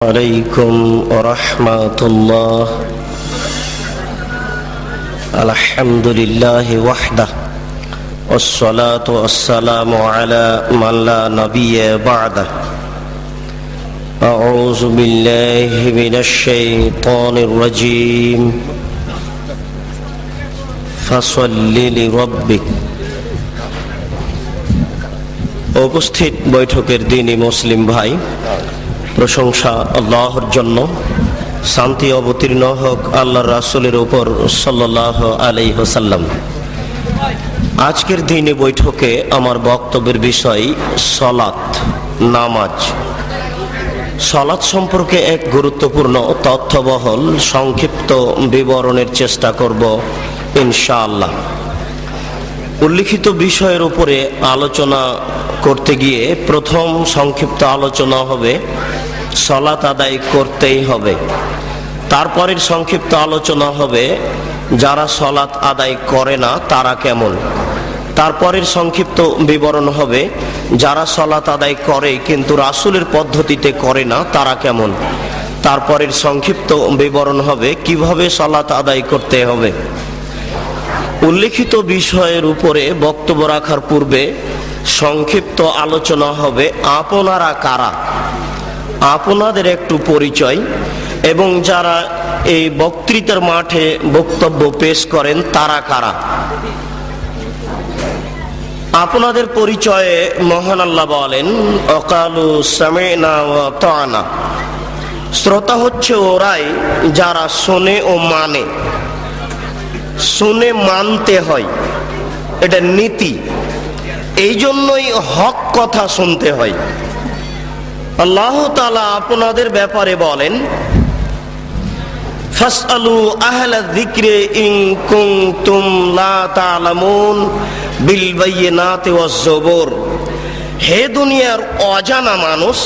عليكم ورحمة الله. الحمد لله وحده والصلاة والسلام على من لا نبي بعده. أعوذ بالله من الشيطان الرجيم. فصل لربك. উপস্থিত বৈঠকের দিনই মুসলিম ভাই, প্রশংসা আল্লাহর জন্য, শান্তি অবতীর্ণ হোক আল্লাহর রাসূলের উপর সাল্লাল্লাহু আলাইহি ওয়াসাল্লাম। আজকের দিনে বৈঠকে আমার বক্তব্যের বিষয় সালাত, নামাজ। সালাত সম্পর্কে এক গুরুত্বপূর্ণ তথ্যবহল সংক্ষিপ্ত বিবরণের চেষ্টা করব ইনশাআল্লাহ। উল্লিখিত বিষয়ের উপরে আলোচনা করতে গিয়ে প্রথম সংক্ষিপ্ত আলোচনা হবে সালাত আদায় করতেই হবে। তারপরের সংক্ষিপ্ত আলোচনা হবে যারা সালাত আদায় করে না তারা কেমন। তারপরের সংক্ষিপ্ত বিবরণ হবে যারা সালাত আদায় করে কিন্তু রাসূলের পদ্ধতিতে করে না তারা কেমন। তারপরের সংক্ষিপ্ত বিবরণ হবে কিভাবে সালাত আদায় করতে হবে। উল্লিখিত বিষয়ের উপরে বক্তব্য রাখার পূর্বে সংক্ষিপ্ত আলোচনা হবে আপনারা কারা, আপনাদের একটু পরিচয়, এবং যারা এই বক্তৃতার মাঠে বক্তব্য পেশ করেন তারা কারা। আপনাদের পরিচয়ে মহান আল্লাহ বলেন ওয়াকালু সামি'না ওয়া আতা'না। শ্রোতা হচ্ছে ওরাই যারা শোনে ও মানে। শুনে মানতে হয়, এটা নীতি। এই জন্যই হক কথা শুনতে হয়। আল্লাহ তাআলা আপনাদের ব্যাপারে বলেন ফাসআলু আহলা যিকরি ইন কুনতুম লা তা'লামুন বিল বায়িনাতি ওয়াজ জুবুর। হে দুনিয়ার অজানা মানুষ,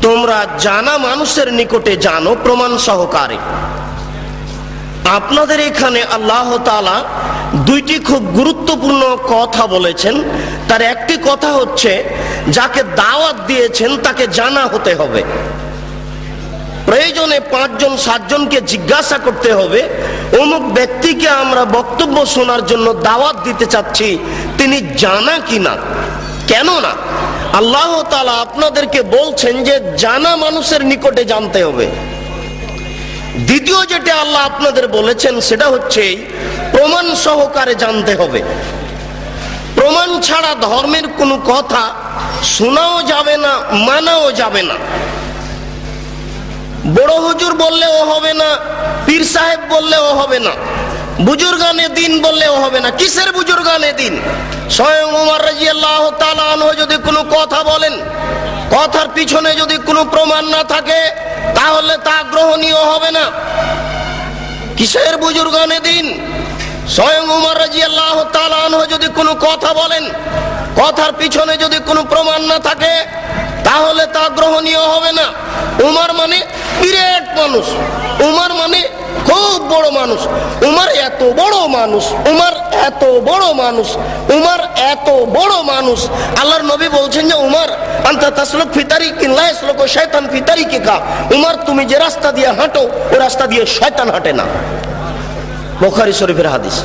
তোমরা জানা মানুষের নিকটে জানো প্রমাণ সহকারে। আপনাদের এখানে আল্লাহ তাআলা দুইটি খুব গুরুত্বপূর্ণ কথা বলেছেন। তার একটি কথা হচ্ছে যাকে দাওয়াত দিয়েছেন তাকে জানা হতে হবে। প্রয়োজনে 5 জন 7 জনকে জিজ্ঞাসা করতে হবে অমুক ব্যক্তিকে আমরা বক্তব্য শোনার জন্য দাওয়াত দিতে চাচ্ছি, তিনি জানা কিনা। কেননা আল্লাহ তাআলা আপনাদেরকে বলছেন যে জানা মানুষের নিকটে জানতে হবে। দ্বিতীয় যেটা আল্লাহ আপনাদের বলেছেন সেটা হচ্ছে প্রমাণ সহকারে জানতে হবে। প্রমাণ ছাড়া ধর্মের কোনো কথা শোনাও যাবে না, মানাও যাবে না। বড় হুজুর বললেও হবে না, পীর সাহেব বললেও হবে না, বুজুর্গানে দিন বললেও হবে না। কিসের বুজুর্গানে দিন? স্বয়ং ওমর রাদিয়াল্লাহু তাআলা আনহু যদি কোনো কথা বলেন, কথার পিছনে যদি কোনো প্রমাণ না থাকে তাহলে তা গ্রহণীয় হবে না। কিসের বুজুর্গানে দিন? স্বয়ং ওমর রাদিয়াল্লাহু তাআলা আনহু যদি কোনো কথা বলেন, কথার পিছনে যদি কোনো প্রমাণ না থাকে তাহলে তা গ্রহণীয় হবে না। উমর মানে বিরাট মানুষ, উমর মানে খুব বড় মানুষ, উমর এত বড় মানুষ, উমর এত বড় মানুষ, উমর এত বড় মানুষ। আল্লাহর নবী বলছেন যে উমর আনতা তাসলুক ফি তারিকিন লা ইয়াসলুকু শাইতান ফি তারিকিকা। উমর তুমি যে রাস্তা দিয়ে হাঁটো ওই রাস্তা দিয়ে শয়তান হাঁটে না। বুখারী শরীফের হাদিস।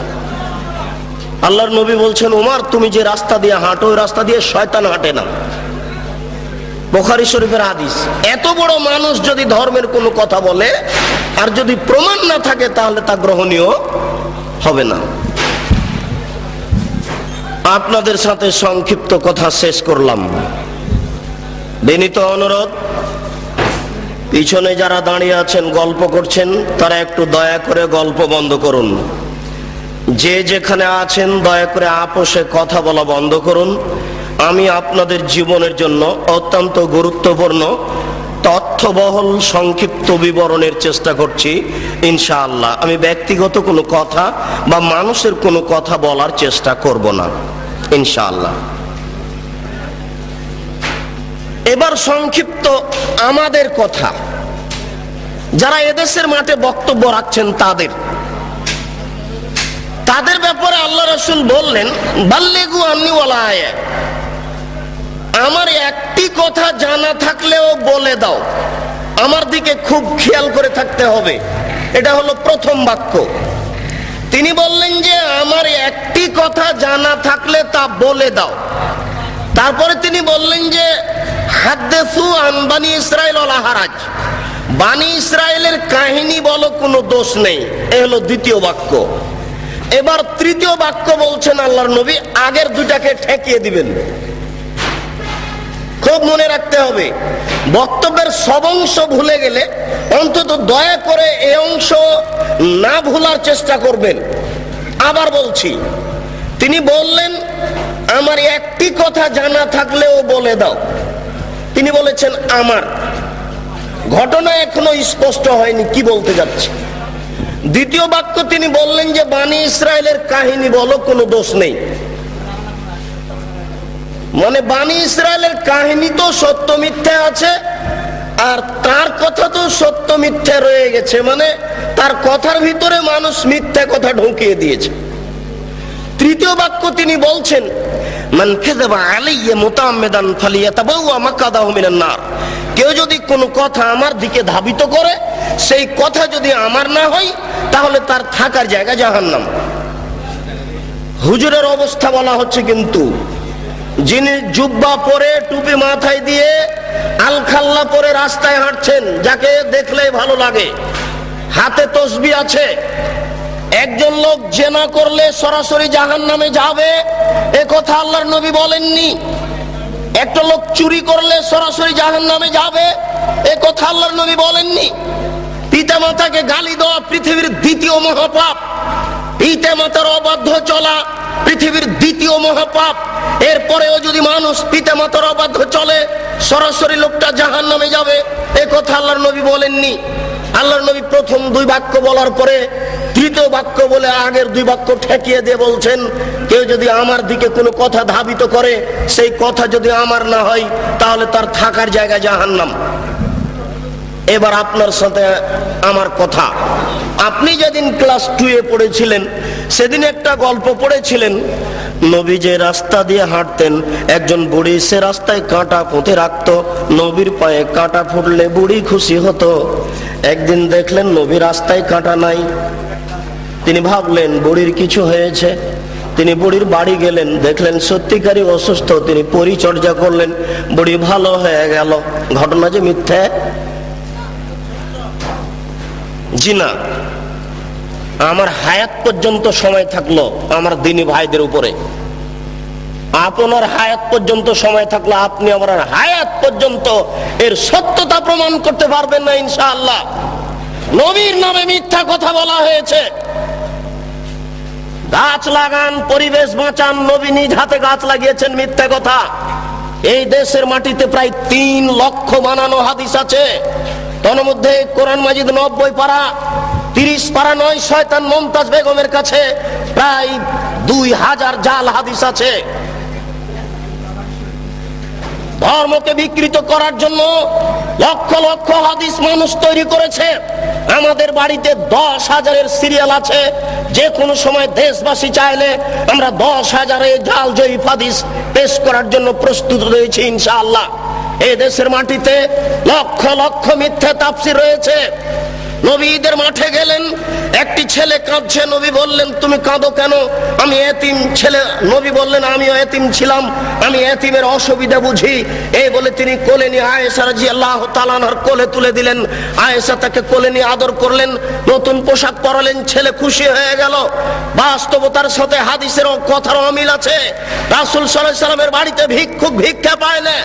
আল্লাহর নবী বলছেন উমর তুমি যে রাস্তা দিয়ে হাঁটো ওই রাস্তা দিয়ে শয়তান হাঁটে না। বুখারী শরীফের হাদিস। এত বড় মানুষ যদি ধর্মের কোনো কথা বলে আর যদি প্রমাণ না থাকে তাহলে তা গ্রহণীয় হবে না। আপনাদের সাথে সংক্ষিপ্ত কথা শেষ করলাম। বিনীত অনুরোধ, পিছনে যারা দাঁড়িয়ে আছেন গল্প করছেন তারা একটু দয়া করে গল্প বন্ধ করুন। যে যেখানে আছেন দয়া করে আপোষে কথা বলা বন্ধ করুন। আমি আপনাদের জীবনের জন্য অত্যন্ত গুরুত্বপূর্ণ তথ্যবহল সংক্ষিপ্ত বিবরণের চেষ্টা করছি ইনশাআল্লাহ। আমি ব্যক্তিগত কোনো কথা বা মানুষের কোনো কথা বলার চেষ্টা করব না ইনশাআল্লাহ। এবার সংক্ষিপ্ত আমাদের কথা, যারা এদেশের মাঠে বক্তব্য রাখছেন তাদের ব্যাপারে আল্লাহ রাসূল বললেন বাল্লিগু আন্নী ওয়ালা আয়া। আমার একটি কথা জানা থাকলেও বলে দাও, আমার দিকে খুব খেয়াল করে থাকতে হবে। এটা হলো প্রথম বাক্য। তিনি বললেন যে আমার একটি কথা জানা থাকলে তা বলে দাও। তারপরে তিনি বললেন যে হাদ্দেসু আন বানি ইসরাইল ওয়ালা হারাজ, বানি ইসরায়েলের কাহিনী বলো, কোনো দোষ নেই। এ হলো দ্বিতীয় বাক্য। এবার তৃতীয় বাক্য বলছেন আল্লাহর নবী, আগের দুটাকে ঠেকিয়ে দিবেন। খুব মনে রাখতে হবে, বক্তব্যের সব অংশ ভুলে গেলে অন্তত দয়া করে এই অংশ না ভুলার চেষ্টা করবেন। আবার বলছি, তিনি বললেন আমার একটি কথা জানা থাকলেও বলে দাও। তিনি বলেছেন আমার। ঘটনা এখনো স্পষ্ট হয়নি কি বলতে যাচ্ছে। দ্বিতীয় বাক্য তিনি বললেন যে বানি ইসরায়েলের কাহিনী বলো, কোনো দোষ নেই। মানে বানি ইসরায়েলের কাহিনী তো সত্য মিথ্যা আছে, আর তার কথা তো সত্য মিথ্যা রয়ে গেছে। মানে তার কথার ভিতরে মানুষ মিথ্যা কথা ঢুকিয়ে দিয়েছে। তৃতীয় বাক্য তিনি বলছেন মান কাযাবা আলাইয়া মুতাআম্মিদান ফালিয়াতাবাওয়া মাকআদাহু মিনান নার, কেউ যদি কোনো কথা আমার দিকে ধাবিত করে, সেই কথা যদি আমার না হয়, তাহলে তার থাকার জায়গা জাহান্নাম। হুজুরের অবস্থা বলা হচ্ছে, কিন্তু যিনি জুব্বা পরে টুপি মাথায় দিয়ে আলখাল্লা পরে রাস্তায় হাঁটছেন, যাকে দেখলেই ভালো লাগে, হাতে তসবিহ আছে। একজন লোক জেনা করলে সরাসরি জাহান্নামে যাবে, এ কথা আল্লাহর নবী বলেননি। একটা লোক চুরি করলে সরাসরি জাহান্নামে যাবে, এ কথা আল্লাহর নবী বলেননি। পিতামাতাকে গালি দেওয়া পৃথিবীর দ্বিতীয় মহাপাপ, পিতামাতার অবাধ্য চলা পৃথিবীর দ্বিতীয় মহাপাপ। এরপরেও যদি মানুষ পিতামাতার অবাধ্য চলে, সরাসরি লোকটা জাহান্নামে যাবে, এ কথা আল্লাহর নবী বলেননি। আল্লাহর নবী প্রথম দুই বাক্য বলার পরে তৃতীয় বাক্য বলে আগের দুই বাক্য ঠেকিয়ে দিয়ে বলছেন, কেউ যদি আমার দিকে কোনো কথা ধাবিত করে, সেই কথা যদি আমার না হয়, তাহলে তার থাকার জায়গা জাহান্নাম। এবার আপনার সাথে আমার কথা, আপনি যেদিন ক্লাস 2-এ পড়েছিলেন, সেদিন একটা গল্প পড়েছিলেন। নবী যে রাস্তা দিয়ে হাঁটতেন, একজন বুড়ি সে রাস্তায় কাঁটা পুঁতে রাখতো। নবীর পায়ে কাঁটা ফুটলে বুড়ি খুশি হতো। একদিন দেখলেন নবী রাস্তায় কাঁটা নাই। তিনি ভাবলেন বুড়ির কিছু হয়েছে। তিনি বুড়ির বাড়ি গেলেন, দেখলেন সত্যিকারই অসুস্থ। তিনি পরিচর্যা করলেন, বুড়ি ভালো হয়ে গেল। ঘটনা যে মিথ্যা? জি না। আমার হায়াত পর্যন্ত সময় থাকলো আমার দিনী ভাইদের উপরে, আপনার হায়াত পর্যন্ত সময় থাকলো আপনি আমার হায়াত পর্যন্ত এর সত্যতা প্রমাণ করতে পারবেন না ইনশাআল্লাহ। নবীর নামে মিথ্যা কথা বলা হয়েছে। গাছ লাগান, পরিবেশ বাঁচান, নবী নিজ হাতে গাছ লাগিয়েছেন, মিথ্যা কথা। এই দেশের মাটিতে প্রায় 3 লক্ষ বানানো হাদিস আছে। তার মধ্যে কোরআন মাজিদ 90 পারা, 30 পারা নয়, শয়তান মুমতাজ বেগমের কাছে প্রায় 2000 জাল হাদিস আছে। ধর্মকে বিকৃত করার জন্য লক্ষ লক্ষ হাদিস মানুষ তৈরি করেছে। আমাদের বাড়িতে 10,000-এর সিরিয়াল আছে। যে কোনো সময় দেশবাসী চাইলে আমরা 10,000 জাল জয়ীফ হাদিস পেশ করার জন্য প্রস্তুত রয়েছি ইনশাআল্লাহ। এই দেশের মাটিতে লক্ষ লক্ষ মিথ্যা তাফসীর রয়েছে। নবী ঈদের মাঠে গেলেন, একটি ছেলে কাঁদছে। নবী বললেন তুমি কাঁদো কেন? আমি এতিম ছেলে। নবী বললেন আমিও এতিম ছিলাম, আমি এতিমের অসুবিধা বুঝি। এই বলে তিনি কোলে নিয়ে আয়েশা রাদিয়াল্লাহু তাআলা আনহার কোলে তুলে দিলেন। আয়েশা তাকে কোলে নিয়ে আদর করলেন, নতুন পোশাক পরালেন। ছেলে খুশি হয়ে গেল। বাস্তবতার সাথে হাদিসের কথার অমিল আছে। রাসূল সাল্লাল্লাহু আলাইহি সাল্লামের বাড়িতে ভিক্ষুক ভিক্ষা পায় না।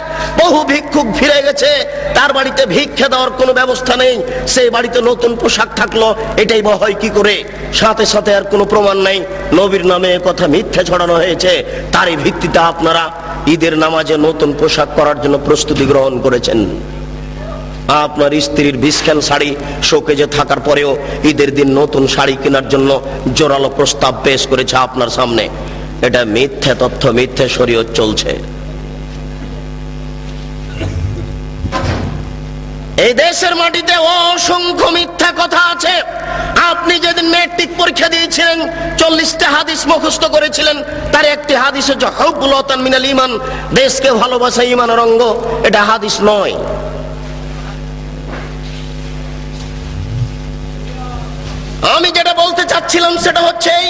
বহু ভিক্ষুক ফিরে গেছে, তার বাড়িতে ভিক্ষা দেওয়ার কোনো ব্যবস্থা নেই। সেই বাড়িতে নতুন পোশাক থাকলো, এটাই বা হয় কি করে? সাথে সাথে আর কোনো প্রমাণ নাই, নবীর নামে কথা মিথ্যা ছড়ানো হয়েছে। তারই ভিত্তিতে আপনারা ঈদের নামাজে নতুন পোশাক পরার জন্য প্রস্তুতি গ্রহণ করেছেন। আপনার স্ত্রীর বিস্ক্যান শাড়ি শোকেজে থাকার পরেও ঈদের দিন নতুন শাড়ি কেনার জন্য জোরালো প্রস্তাব পেশ করেছে আপনার সামনে। এটা মিথ্যা তথ্য, মিথ্যা শরীয়ত চলছে। এই দেশের মাটিতে অসংখ্য মিথ্যা কথা আছে। আপনি যেদিন ম্যাট্রিক পরীক্ষা দিয়েছিলেন 40টা হাদিস মুখস্থ করেছিলেন, তার একটি হাদিস হচ্ছে হুব্বুল ওয়াতান মিনাল ঈমান, দেশকে ভালোবাসা ঈমানের অঙ্গ। এটা হাদিস নয়। আমি যেটা বলতে চাচ্ছিলাম সেটা হচ্ছে এই,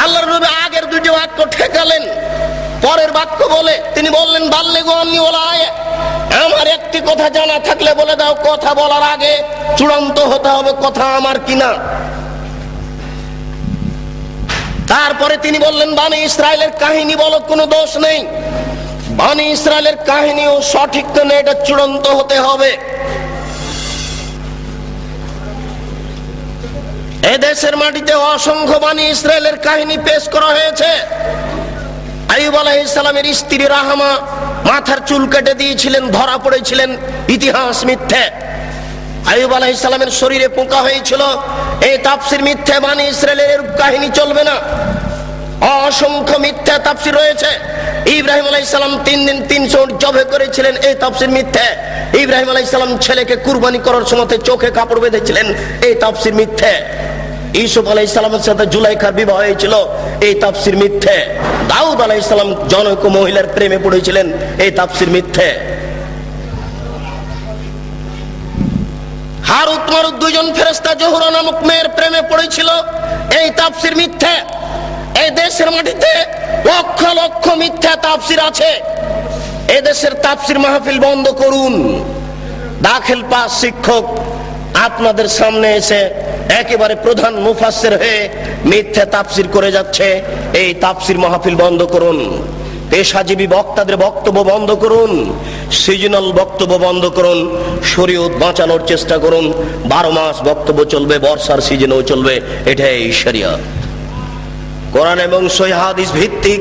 আল্লাহর নবী আগের দুটি বাক্য ঠেকালেন, পরের বাক্য বলে তিনি বললেন বাল্লিগু আন্নী ওয়ালা আয়া, আমার একটি কথা জানা থাকলে বলে দাও। কথা বলার আগে চূড়ান্ত হতে হবে কথা আমার কিনা। তারপরে তিনি বললেন বনী ইসরাইলের কাহিনী বলো, কোনো দোষ নেই। বনী ইসরাইলের কাহিনীও সঠিক কিনা এটা চূড়ান্ত হতে হবে। এদেশের মাটিতে অসংখ্য বনী ইসরাইলের কাহিনী পেশ করা হয়েছে। আইয়ুব আলাইহিস সালামের স্ত্রী রাহমা মাথার চুল কেটে দিয়েছিলেন, ধরা পড়েছিলেন, ইতিহাস মিথ্যে। আইয়ুব আলাইহিস সালামের শরীরে পোকা হয়েছিল, এই তাফসীর মিথ্যে। বনী ইসরাইলের এরূপ কাহিনী চলবে না। অসংখ্য মিথ্যা তাফসীর রয়েছে। ইব্রাহিম আলাইহিস সালাম 3 দিন 300 উট জবে করেছিলেন, এই তাফসীর মিথ্যে। ইব্রাহিম আলাইহিস সালাম ছেলেকে কুরবানি করার সময় চোখে কাপড় বেঁধেছিলেন, এই তাফসীর মিথ্যে। ইউসুফ আলাইহিস সালামের সাথে জুলাইখার বিবাহ হয়েছিল, এই তাফসীর মিথ্যে। দাউদ আলাইহিস সালাম জনৈক মহিলার প্রেমে পড়েছিলেন, এই তাফসীর মিথ্যে। হারুত মারুত দুইজন ফেরেশতা জোহরা নামক মেয়ের প্রেমে পড়েছিল, এই তাফসীর মিথ্যে। এই দেশের মাটিতে লক্ষ লক্ষ মিথ্যা তাফসীর আছে। এই দেশের তাফসীর মাহফিল বন্ধ করুন। দাখিল পাস শিক্ষক আপনাদের সামনে এসে একেবারে প্রধান মুফাসসির হয়ে মিথ্যা তাফসীর করে যাচ্ছে। এই তাফসীর মাহফিল বন্ধ করুন। পেশাজীবী বক্তাদের বক্তব্য বন্ধ করুন, সিজনাল বক্তব্য বন্ধ করুন, শরীয়ত বাঁচানোর চেষ্টা করুন। 12 মাস বক্তব্য চলবে, বর্ষার সিজনেও চলবে, এটাই শরিয়ত। কোরআন এবং সহিহ হাদিস ভিত্তিক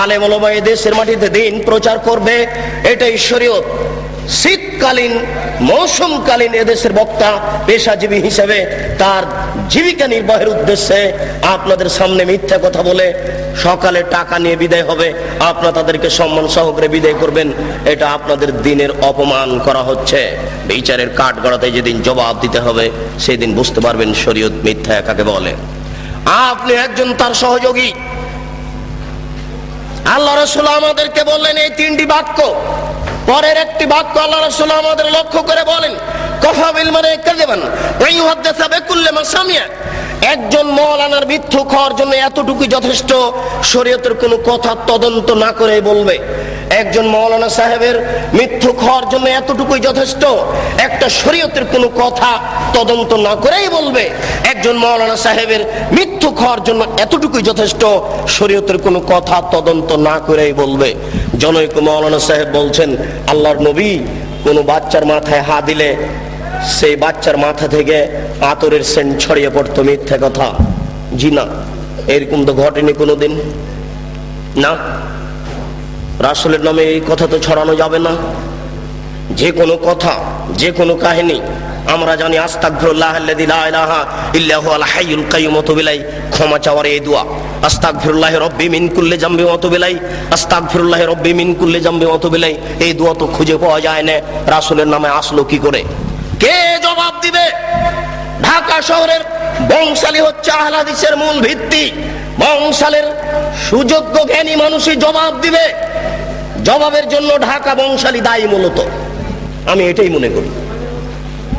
আলেম ওলামা এই দেশের মাটিতে দিন প্রচার করবে, এটাই শরীয়ত। শীতকালীন মৌসুমকালীন এদেশের বক্তা পেশাজীবী হিসেবে তার জীবিকা নির্বাহের উদ্দেশ্যে আপনাদের সামনে মিথ্যা কথা বলে সকালে টাকা নিয়ে বিদায় হবে, আপনারা তাদেরকে সম্মান সহকারে বিদায় করবেন, এটা আপনাদের দিনের অপমান করা হচ্ছে। বিচারের কাঠগড়াতে যেদিন জবাব দিতে হবে সেদিন বুঝতে পারবেন শরীয়ত মিথ্যা কাকে বলে। আপনি একজন তার সহযোগী। আল্লাহ রাসূল আমাদেরকে বললেন এই 3টি বাক্য, পরের একটি বাক্য আল্লাহ রাসূল আমাদের লক্ষ্য করে বলেন কাফা বিল মারই কাযিবান ওয়া ইউহাদ্দিসু বিকুল্লি মা সামিআ। একজন মাওলানার মিথ্যুক হওয়ার জন্য এতটুকু যথেষ্ট, শরীয়তের কোনো কথা তদন্ত না করে বলবে। একজন মাওলানা সাহেবের মিথ্যুক হওয়ার জন্য এতটুকুই যথেষ্ট, একটা শরীয়তের কোনো কথা তদন্ত না করেই বলবে। একজন মাওলানা সাহেবের মিথ্যুক হওয়ার জন্য এতটুকুই যথেষ্ট, শরীয়তের কোনো কথা তদন্ত না করেই বলবে। জনৈক মাওলানা সাহেব বলছেন আল্লাহর নবী কোনো বাচ্চার মাথায় হাত দিলে সেই বাচ্চার মাথা থেকে আতরের সেন্ট ছড়িয়ে পড়তো, মিথ্যা কথা। জি না, এরকম তো ঘটেনি কোনোদিন না। রাসূলের নামে এই কথা তো ছড়ানো যাবে না। যে কোনো কথা, যে কোনো কাহিনী আমরা জানি আস্তাগফিরুল্লাহ আল্লাযী লা ইলাহা ইল্লা হুয়াল হাইয়ুল কাইয়্যুম, ওয়াতুবিলাই ক্ষমা চাওয়ার এই দোয়া। আস্তাগফিরুল্লাহ রব্বি মিন কুল্লি যামবি ওয়াতুবিলাই, আস্তাগফিরুল্লাহ রব্বি মিন কুল্লি যামবি ওয়াতুবিলাই। এই দোয়া তো খুঁজে পাওয়া যায় না, রাসূলের নামে আসলো কি করে? কে জবাব দিবে? ঢাকা শহরের বংশালী হচ্ছে আহলে হাদিসের মূল ভিত্তি। বংশালের সুযোগ্য জ্ঞানী মানুষই জবাব দিবে। জবাবের জন্য ঢাকা বংশালী দায়ী মূলত, আমি এটাই মনে করি।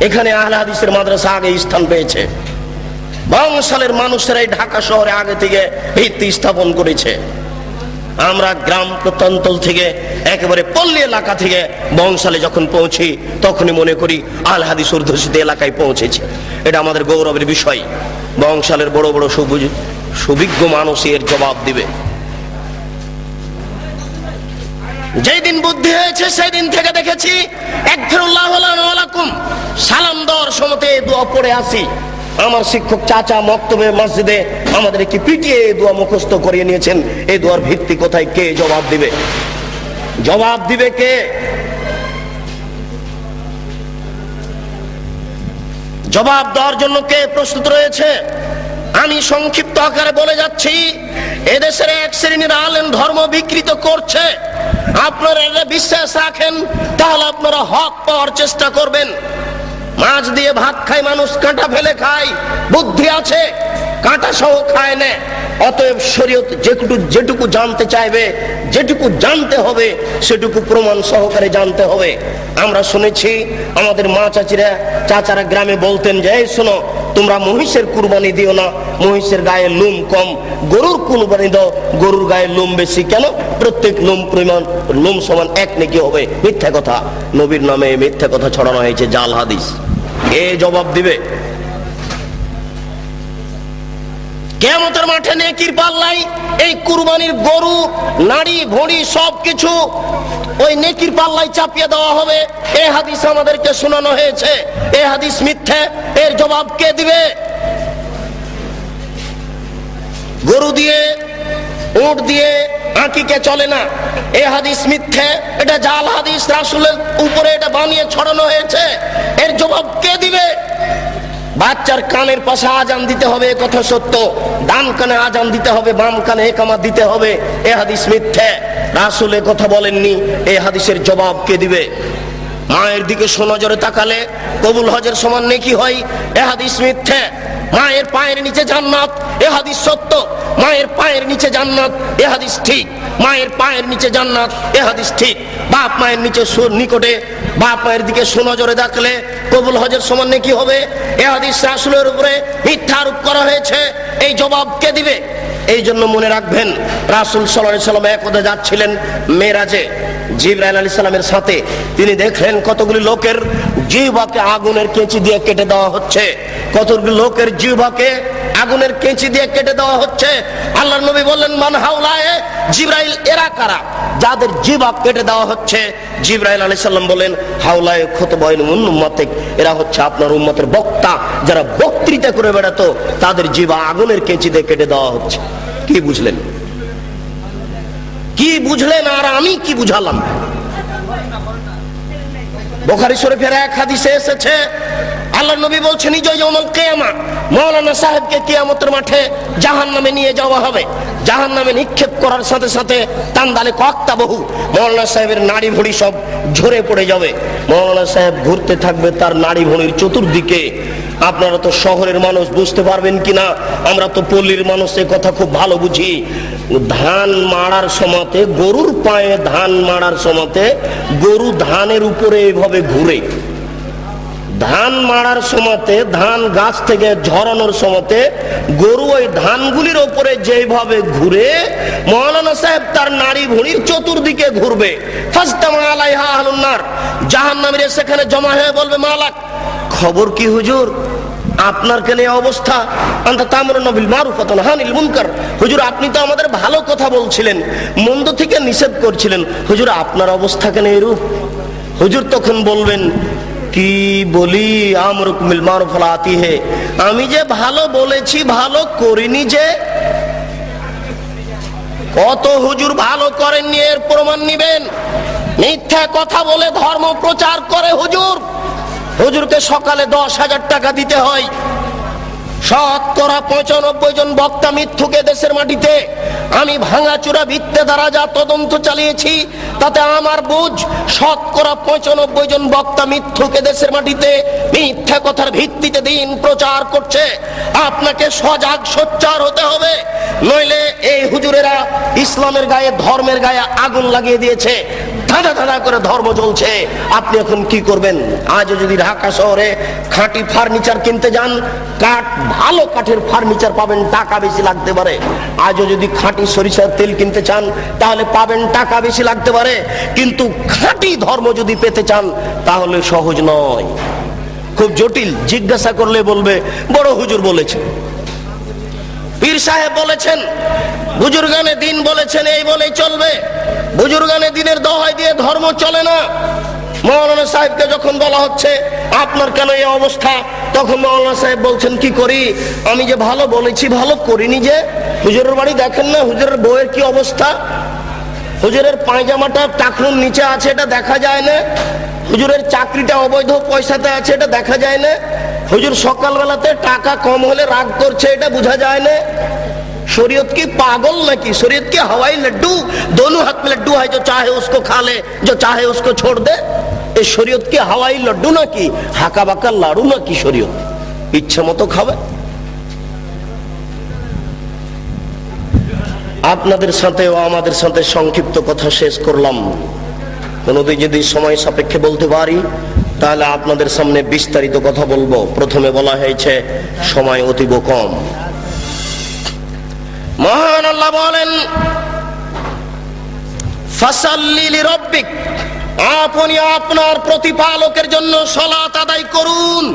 এখানে আহলে হাদিসের মাদ্রাসা আগে স্থান পেয়েছে। বংশালের মানুষেরাই ঢাকা শহরে আগে থেকে ভিত্তি স্থাপন করেছে। আমরা গ্রাম প্রত্যন্তল থেকে একেবারে পল্লী এলাকা থেকে বংশালে যখন পৌঁছি তখনই মনে করি আহলে হাদিস অধ্যুষিত এলাকায় পৌঁছেছি। এটা আমাদের গৌরবের বিষয়। বংশালের বড় বড় সুবিজ্ঞ মানুষ এর জবাব দিবে। যেই দিন বুদ্ধি হয়েছে সেই দিন থেকে দেখেছি একফিরুল্লাহ লানা ওয়া লাকুম সালাম দেওয়ার সময়তে এই দোয়া পড়ে আসি। আমার শিক্ষক চাচা মক্তবে মসজিদে আমাদেরকে পিটিয়ে এই দোয়া মুখস্থ করিয়ে নিয়েছেন। এই দোয়ার ভিত্তি কোথায়? কে জবাব দিবে? জবাব দিবে কে? জবাব দেওয়ার জন্য কে প্রস্তুত রয়েছে? আমি সংক্ষিপ্ত আকারে বলে যাচ্ছি, এদেশের এক শ্রেণীর আলেম ধর্ম বিকৃত করছে। আপনারা এটা বিশ্বাস রাখেন তাহলে আপনারা হক পাওয়ার চেষ্টা করবেন। মাছ দিয়ে ভাত খায় মানুষ, কাঁটা ফেলে খায়। বুদ্ধি আছে, কাঁটা সহ খায় না। অতএব শরীয়ত যেটুকু জানতে চাইবে, যেটুকু জানতে হবে সেটুকু প্রমাণ সহকারে জানতে হবে। আমরা শুনেছি আমাদের মা চাচারা গ্রামে বলতেন যে এই শোনো, তোমরা মহিষের কুরবানি দিও না, মহিষের গায়ে লোম কম, গরুর কুরবানি দাও, গরুর গায়ে লোম বেশি। কেন? প্রত্যেক লোম পরিমাণ লোম সমান এক নেকি হবে। মিথ্যা কথা, নবীর নামে মিথ্যা কথা ছড়ানো হয়েছে, জাল হাদিস। এ জবাব দিবে কিয়ামতের মাঠে নেকির পাল্লাই। এই কুরবানির গরু, নাড়ি ভুঁড়ি সবকিছু ওই নেকির পাল্লাই চাপিয়ে দেওয়া হবে। এই হাদিস আমাদেরকে শোনানো হয়েছে, এই হাদিস মিথ্যে। এর জবাব কে দিবে? গরু দিয়ে, উট দিয়ে আকিকে চলে না, এই হাদিস মিথ্যে, এটা জাল হাদিস, রাসূলের উপরে এটা বানিয়ে ছড়ানো হয়েছে। এর জবাব কে দিবে? বাচ্চার কানের পাশে আজান দিতে হবে, কথা সত্য। ডান কানে আজান দিতে হবে, বাম কানে একামত দিতে হবে, এ হাদিস মিথ্যে। রাসূল এ কথা বলেননি, এই হাদিসের জবাব কে দিবে? মায়ের দিকে সোনজরে তাকালে কবুল হজের সমান নেকি হয়, এ হাদিস মিথ্যে। মায়ের পায়ের নিচে জান্নাত, এ হাদিস সত্য। মায়ের পায়ের নিচে জান্নাত, এ হাদিস ঠিক। মায়ের পায়ের নিচে জান্নাত, এ হাদিস ঠিক। বাপ মায়ের নিচে নিকটে বাপ মায়ের দিকে সুনজরে দেখলে কবুল হজের সমান নেকি হবে, এ হাদিস রাসূলের উপরে মিথ্যা আরোপ করা হয়েছে। এই জবাব কে দিবে? এই জন্য মনে রাখবেন, রাসূল সাল্লাল্লাহু আলাইহি ওয়াসাল্লাম একদা যাচ্ছিলেন মেরাজে জিবরাইল আলাইহিস সালামের সাথে। তিনি দেখলেন কতগুলি লোকের জিহ্বাকে আগুনের কেঁচি দিয়ে কেটে দেওয়া হচ্ছে, কতগুলি লোকের জিহ্বাকে আগুনের কেঁচি দিয়ে কেটে দেওয়া হচ্ছে। আল্লাহর নবী বললেন, মান হাউলায়ে? জিবরাইল, এরা কারা যাদের জিহ্বা কেটে দেওয়া হচ্ছে? জিবরাইল আলাইহিস সালাম বলেন, হাউলায়ে খুতবাইন উম্মাতিক, এরা হচ্ছে আপনার উম্মতের বক্তা, যারা বক্তৃতা করে বেড়াতো, তাদের জিহ্বা আগুনের কেঁচি দিয়ে কেটে দেওয়া হচ্ছে। কি বুঝলেন? কি বুঝলেন আর আমি কি বুঝালাম? বুখারী শরীফের এক হাদিসে এসেছে, আল্লাহর নবী বলছেন, ইয়াউমুল কিয়ামা, মাওলানা সাহেবকে কিয়ামতের মাঠে জাহান্নামে নিয়ে যাওয়া হবে। জাহান্নামে নিক্ষেপ করার সাথে সাথে তান্দালে কক্তা বহু, মাওলানা সাহেবের নাড়ি ভুঁড়ি সব ঝরে পড়ে যাবে। মাওলানা সাহেব ঘুরতে থাকবে তার নাড়ি ভুঁড়ির চতুর্দিকে। আপনারা তো শহরের মানুষ, বুঝতে পারবেন কিনা, আমরা তো পল্লীর মানুষ, এই কথা খুব ভালো বুঝি। ধান মাড়ার সময়তে, গরুর পায়ে ধান মাড়ার সময়তে গরু ধানের উপরে এভাবে ঘুরে। ধান মাড়ার সময়তে, ধান গাছ থেকে ঝরানোর সময়তে গরু ওই ধানগুলির ওপরে যেভাবে ঘুরে, মাওলানা সাহেব তার নাড়ি ভুঁড়ির চতুর্দিকে ঘুরবে। ফাজতামা আলাইহা আহলুন নার, জাহান্নামীরা সেখানে জমা হয়ে বলবে, মালাক, খবর কি হুজুর, আপনার কেন এই অবস্থা? আনতা তা'মুরুনা বিল মারুফ ওয়া তানহা আনিল মুনকার, হুজুর আপনি তো আমাদের ভালো কথা বলছিলেন, মন্দ থেকে নিষেধ করছিলেন, হুজুর আপনার অবস্থা কেন এরূপ? হুজুর তখন বলবেন, কি বলি, আমরুকুম বিল মারুফ ওয়া লা আতিহি, আমি যে ভালো বলেছি ভালো করিনি যে। কত হুজুর ভালো করেননি, এর প্রমাণ নিবেন। মিথ্যা কথা বলে ধর্ম প্রচার করে হুজুর। হুজুরকে সকালে 10,000 টাকা দিতে হয়। শতকরা 95 জন বক্তা মিথ্যুকে দেশের মাটিতে আমি ভাঙাচুরা ভিত্তে দ্বারা যা তদন্ত চালিয়েছি, তাতে আমার বুঝ শতকরা 95 জন বক্তা মিথ্যুকে দেশের মাটিতে মিথ্যা কথার ভিত্তিতে দিন প্রচার করছে। আপনাকে সজাগ সোচ্চার হতে হবে, নইলে এই হুজুরেরা ইসলামের গায়ে, ধর্মের গায়ে আগুন লাগিয়ে দিয়েছে। ধাঁধা ধাঁধা করে ধর্ম চলছে। আপনি এখন কি করবেন? আজও যদি ঢাকা শহরে খাঁটি ফার্নিচার কিনতে যান, কাঠ, ভালো কাঠের ফার্নিচার পাবেন, টাকা বেশি লাগতে পারে। আজও যদি খাঁটি সরিষার তেল কিনতে চান, তাহলে পাবেন, টাকা বেশি লাগতে পারে। কিন্তু খাঁটি ধর্ম যদি পেতে চান, তাহলে সহজ নয়, খুব জটিল। জিজ্ঞাসা করলে বলবে বড় হুজুর বলেছেন, পীর সাহেব বলেছেন, বুজুর্গানে দিন বলেছেন, এই বলেই চলবে। বুজুর্গানে দিনের দোহাই দিয়ে ধর্ম চলে না। মাওলানা সাহেবকে যখন বলা হচ্ছে, আপনার কেন এই অবস্থা, তখন মাওলানা সাহেব বলছেন, কি করি, আমি যে ভালো বলেছি ভালো করিনি যে। হুজুরের বাড়ি দেখেন না, হুজুরের বউয়ের কি অবস্থা, হুজুরের পায়জামাটা টাকনুর নিচে আছে, এটা দেখা যায় না। হুজুরের চাকরিটা অবৈধ পয়সাতে আছে, এটা দেখা যায় না। হুজুর সকালবেলাতে টাকা কম হলে রাগ করছে, এটা বোঝা যায় না। शरीयत की पागल नाकि, शरीयत की हवाई लड्डू, दोनों हाथ में लड्डू है, जो चाहे उसको खा ले, जो चाहे उसको छोड़ दे। ये शरीयत की हवाई लड्डू नाकि, हाका बाका लाड़ू नाकि, शरीयत इच्छा मतो खावे। আপনাদের সাথে ও আমাদের সাথে সংক্ষিপ্ত কথা শেষ করলাম। কোনোদিন যদি সময় সাপেক্ষে বলতে পারি, তাহলে আপনাদের সামনে বিস্তারিত কথা বলবো। প্রথমে বলা হয়েছে সময় অতীব কম। মহান আল্লাহ বলেন, ফাসাল্লি লিরাব্বিক, আপনি আপনার প্রতিপালকের জন্য সালাত আদায় করুন।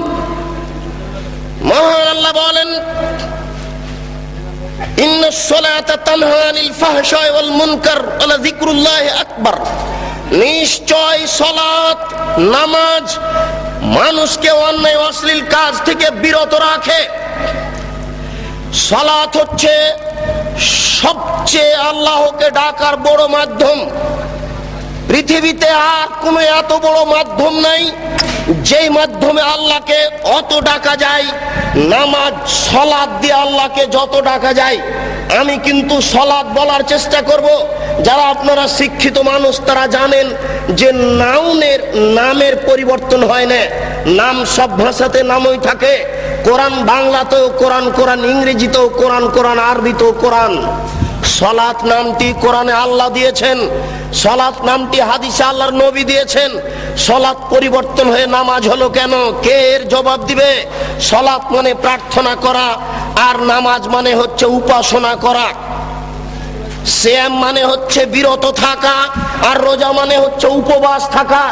মহান আল্লাহ বলেন, ইন্নাস সালাতা তানহা আনিল ফাহশাই ওয়াল মুনকার ওয়া লাযিকরুল্লাহি আকবার, নিশ্চয় সালাত নামাজ মানুষকে অন্যায় অশ্লীল কাজ থেকে বিরত রাখে। সালাত হচ্ছে সবচেয়ে আল্লাহকে ডাকার বড় মাধ্যম। পৃথিবীতে আর কোনো এত বড় মাধ্যম নাই যেই মাধ্যমে আল্লাহকে অত ডাকা যায়। নামাজ সালাত দিয়ে আল্লাহকে যত ডাকা যায়। আমি কিন্তু সালাত বলার চেষ্টা করব। যারা আপনারা শিক্ষিত মানুষ তারা জানেন যে নামের পরিবর্তন হয় না। নাম সব ভাষাতে নামই থাকে। কোরআন বাংলাতেও কোরআন, কোরআন ইংরেজিতেও কোরআন, কোরআন আরবিতেও কোরআন। সালাত নামটি কোরআনে আল্লাহ দিয়েছেন, সালাত নামটি হাদিসে আল্লাহর নবী দিয়েছেন। সালাত পরিবর্তন হয়ে নামাজ হলো কেন? কে এর জবাব দিবে? সালাত মানে প্রার্থনা করা, আর নামাজ মানে হচ্ছে উপাসনা করা। সিয়াম মানে হচ্ছে বিরত থাকা, আর রোজা মানে হচ্ছে উপবাস থাকা।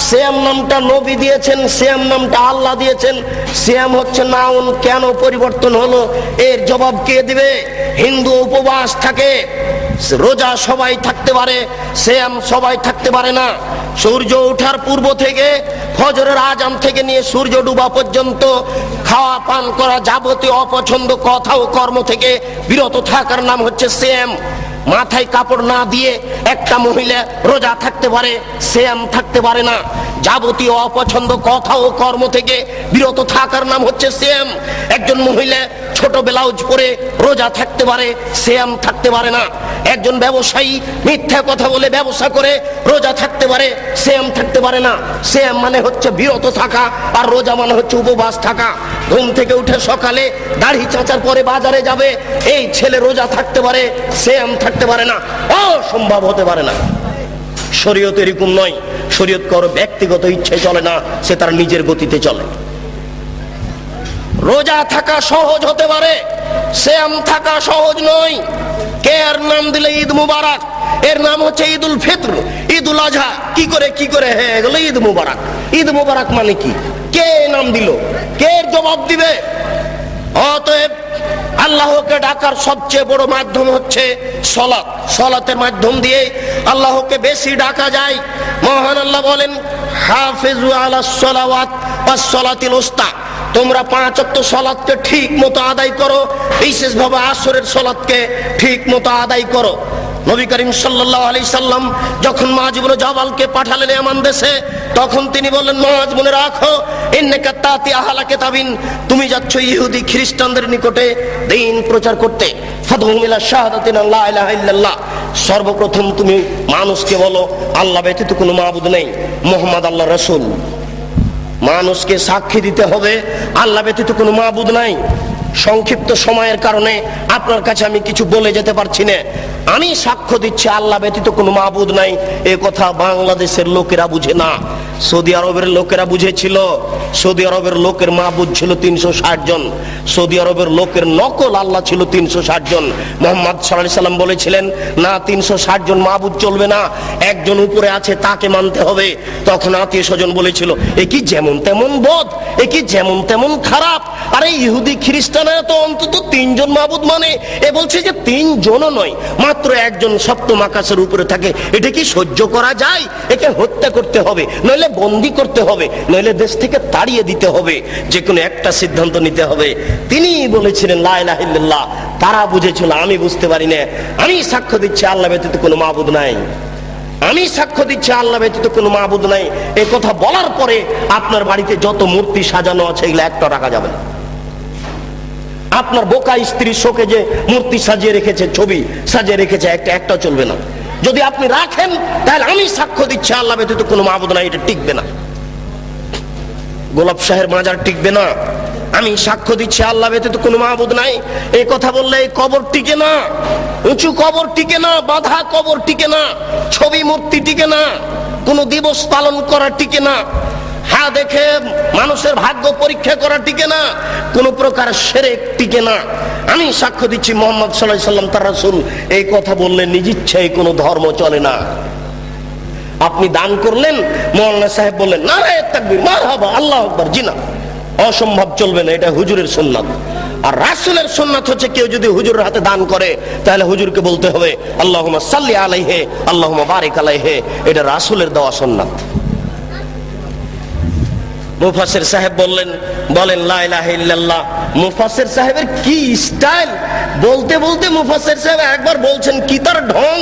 সিয়াম নামটা নবী দিয়েছেন, সিয়াম নামটা আল্লাহ দিয়েছেন। সিয়াম হচ্ছে নাউন, কেন পরিবর্তন হলো এর জবাব কে দিবে? হিন্দু উপবাস থাকে, রোজা সবাই থাকতে পারে, সিয়াম সবাই থাকতে পারে না। সূর্য ওঠার পূর্ব থেকে ফজরের আজান থেকে নিয়ে সূর্য ডুবা পর্যন্ত খাওয়া পান করা যাবতীয় অপছন্দ কথা ও কর্ম থেকে বিরত থাকার নাম হচ্ছে সিয়াম। মাথায় কাপড় না দিয়ে একটা মহিলা রোজা থাকতে পারে, সিয়াম থাকতে পারে না। যাবতীয় অপছন্দ কথা ও কর্ম থেকে বিরত থাকার নাম হচ্ছে সিয়াম। একজন মহিলা ছোট ব্লাউজ পরে রোজা থাকতে পারে, সিয়াম থাকতে পারে না। একজন ব্যবসায়ী মিথ্যা কথা বলে ব্যবসা করে রোজা থাকতে পারে, সিয়াম থাকতে পারে না। সিয়াম মানে হচ্ছে বিরত থাকা, আর রোজা মানে হচ্ছে উপবাস থাকা। ঘুম থেকে উঠে সকালে দাড়ি চাঁচার পরে বাজারে যাবে, এই ছেলে রোজা থাকতে পারে, সিয়াম থাকতে পারে না। অসম্ভব হতে পারে না। শরীয়ত এরকম নয়। শরীয়ত কারো ব্যক্তিগত ইচ্ছে চলে না, সে তার নিজের গতিতে চলে। রোজা থাকা সহজ হতে পারে, সিয়াম থাকা সহজ নয়। কে এর নাম দিলে ঈদ মুবারক? এর নাম হচ্ছে ঈদুল ফিতর, ঈদুল আজহা। কি করে হয়ে গেল ঈদ মুবারক? ঈদ মুবারক মানে কি? কে নাম দিল? কে এর জবাব দিবে? অতএব আল্লাহকে ডাকার সবচেয়ে বড় মাধ্যম হচ্ছে সালাত। সালাতের মাধ্যম দিয়ে আল্লাহকে বেশি ডাকা যায়। মহান আল্লাহ বলেন, হাফিজু আলাস সালাওয়াত ওয়াস সালাতিল উস্তা, তোমরা 5 ওয়াক্ত সালাতকে ঠিক মতো আদায় করো, বিশেষভাবে আসরের সালাতকে ঠিক মতো আদায় করো। নবী করিম সাল্লাল্লাহু আলাইহি সাল্লাম যখন মুআয ইবনে জাবালকে পাঠালেন ইয়ামান দেশে, তখন তিনি বললেন, মুআয মনে রাখো, ইন্নাকা তাতি আহলা কিতাবিন, তুমি যাচ্ছ ইহুদি খ্রিস্টানদের নিকটে দ্বীন প্রচার করতে। ফাদহুম ইলা শাহাদাতি লা ইলাহা ইল্লাল্লাহ, সর্বপ্রথম তুমি মানুষকে বলো আল্লাহ ব্যতীত কোনো মাবুদ নেই, মুহাম্মদ আল্লাহর রাসূল। মানুষকে সাক্ষী দিতে হবে আল্লাহ ব্যতীত কোনো মাবুদ নাই। সংক্ষিপ্ত সময়ের কারণে আপনার কাছে আমি কিছু বলে যেতে পারছি না। আমি সাক্ষ্য দিচ্ছি আল্লাহ ব্যতীত কোনো মাবুদ নাই। এ কথা বাংলাদেশের লোকেরা বুঝে না, সৌদি আরবের লোকেরা বুঝেছিল। সৌদি আরবের লোকের মাবুদ ছিল 360 জন। সৌদি আরবের লোকের নকল আল্লাহ ছিল 360 জন। মুহাম্মদ সাল্লাল্লাহু আলাইহি সাল্লাম বলেছিলেন, না 360 জন মাবুদ চলবে না, একজন উপরে আছে তাকে মানতে হবে। তখন আত্মীয় স্বজন বলেছিল, এ কি যেমন তেমন বদ, এ কি যেমন তেমন খারাপ। আরে ইহুদি খ্রিস্টানরা তো অন্তত 3 জন মাবুদ মানে, এ বলছে যে 3 জনও নয়, মাত্র একজন সপ্তম আকাশের উপরে থাকে। এটা কি সহ্য করা যায়? একে হত্যা করতে হবে, নইলে বন্দী করতে হবে, নইলে দেশ থেকে তাড়িয়ে দিতে হবে। যে কোনো একটা সিদ্ধান্ত নিতে হবে। তিনি বলেছিলেন লা ইলাহা ইল্লাল্লাহ। তারা বুঝেছিল, আমি বুঝতে পারি না। আমি সাক্ষ্য দিচ্ছি আল্লাহ ব্যতীত কোনো মাবুদ নাই। আমি সাক্ষ্য দিচ্ছি আল্লাহ ব্যতীত কোনো মাবুদ নাই। এই কথা বলার পরে আপনার বাড়িতে যত মূর্তি সাজানো আছে এগুলো একটা রাখা যাবে না। আপনার বোকা স্ত্রী শোকে যে মূর্তি সাজিয়ে রেখেছে, ছবি সাজিয়ে রেখেছে, একটা চলবে না। যদি আপনি রাখেন তাহলে আমি সাক্ষ্য দিচ্ছি আল্লাহ ব্যতীত কোনো মাবুদ নাই, এটা টিকবে না। গোলাপ শাহের মাজার টিকবে না। আমি সাক্ষ্য দিচ্ছি আল্লাহ ব্যতীত কোনো মাবুদ নাই, এই কথা বললে এই কবর টিকে না, উঁচু কবর টিকে না, বাঁধা কবর টিকে না, ছবি মূর্তি টিকে না, কোনো দিবস পালন করা টিকে না। হ্যাঁ দেখে মানুষের ভাগ্য পরীক্ষা করা টিকে না, কোন প্রকার শিরক টিকে না। আমি সাক্ষ্য দিচ্ছি মুহাম্মদ সাল্লাল্লাহু আলাইহি ওয়াসাল্লাম তার রাসূল এই কথা বললেন, নিজ ইচ্ছায় কোনো ধর্ম চলে না। আপনি দান করলেন, মাওলানা সাহেব বললেন নারায়ে তাকবীর, মারহাবা, আল্লাহু আকবার, জি না, অসম্ভব চলবে না, এটা হুজুরের সুন্নাত। আর রাসূলের সুন্নাত হচ্ছে কেউ যদি হুজুরের হাতে দান করে তাহলে হুজুরকে বলতে হবে আল্লাহুম্মা সাল্লি আলাইহি আল্লাহুম্মা বারিক আলাইহি, এটা রাসূলের দেওয়া সুন্নাত। মুফাসসির সাহেব বলেন লা ইলাহা ইল্লাল্লাহ। মুফাসসির সাহেবের কি স্টাইল, বলতে বলতে মুফাসসির সাহেব একবার বলছেন কি তার ঢং,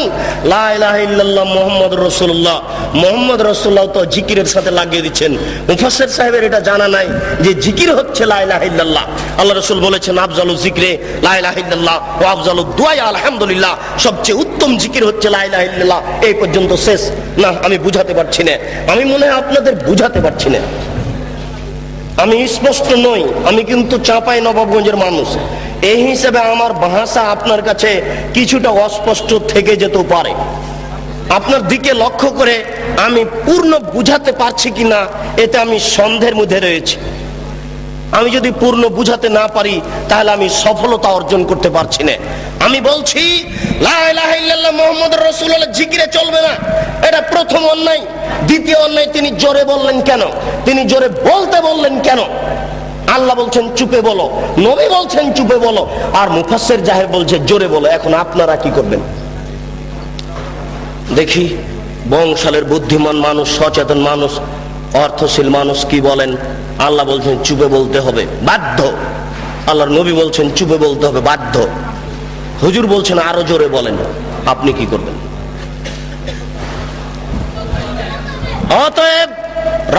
লা ইলাহা ইল্লাল্লাহ মুহাম্মাদুর রাসূলুল্লাহ, মুহাম্মদ রাসূলুল্লাহ তো জিকিরের সাথে লাগিয়ে দিচ্ছেন। মুফাসসির সাহেবের এটা জানা নাই যে জিকির হচ্ছে লা ইলাহা ইল্লাল্লাহ। আল্লাহ রাসূল বলেছেন আফজালু যিকরি লা ইলাহা ইল্লাল্লাহ ওয়া আফজালু দুআ আলহামদুলিল্লাহ, সবচেয়ে উত্তম জিকির হচ্ছে লা ইলাহা ইল্লাল্লাহ। এই পর্যন্ত শেষ। না, আমি বুঝাতে পারছি না, আমি মনে হয় আপনাদের বুঝাতে পারছি না, আমি স্পষ্ট নই, আমি কিন্তু চাঁপাই নবাবগঞ্জের মানুষ, এই হিসেবে আমার ভাষা আপনার কাছে কিছুটা অস্পষ্ট থেকে যেতে পারে। আপনার দিকে লক্ষ্য করে আমি পূর্ণ বুঝাতে পারছি কিনা এতে আমি সন্দেহের মধ্যে রয়েছি। আমি যদি পূর্ণ বুঝাতে না পারি তাহলে আমি সফলতা অর্জন করতে পারছি না। আমি বলছি লা ইলাহা ইল্লাল্লাহ মুহাম্মাদুর রাসূলুল্লাহ জিকিরে চলবে না, এটা প্রথম অন্যায়। দ্বিতীয় অন্যায়, তিনি জোরে বললেন কেন? তিনি জোরে বলতে বললেন কেন? আল্লাহ বলছেন চুপে বলো, নবী বলছেন চুপে বলো, আর মুফাসসির জাহের বলছে জোরে বলো। এখন আপনারা কি করবেন দেখি? বংশালের বুদ্ধিমান মানুষ, সচেতন মানুষ, অর্থশীল মানুষ কি বলেন? আল্লাহ বলছেন চুপে বলতে হবে, বাধ্য। আল্লাহর নবী বলছেন চুপে বলতে হবে, বাধ্য। হুজুর বলছেন আরো জোরে বলেন, আপনি কি করবেন? অতএব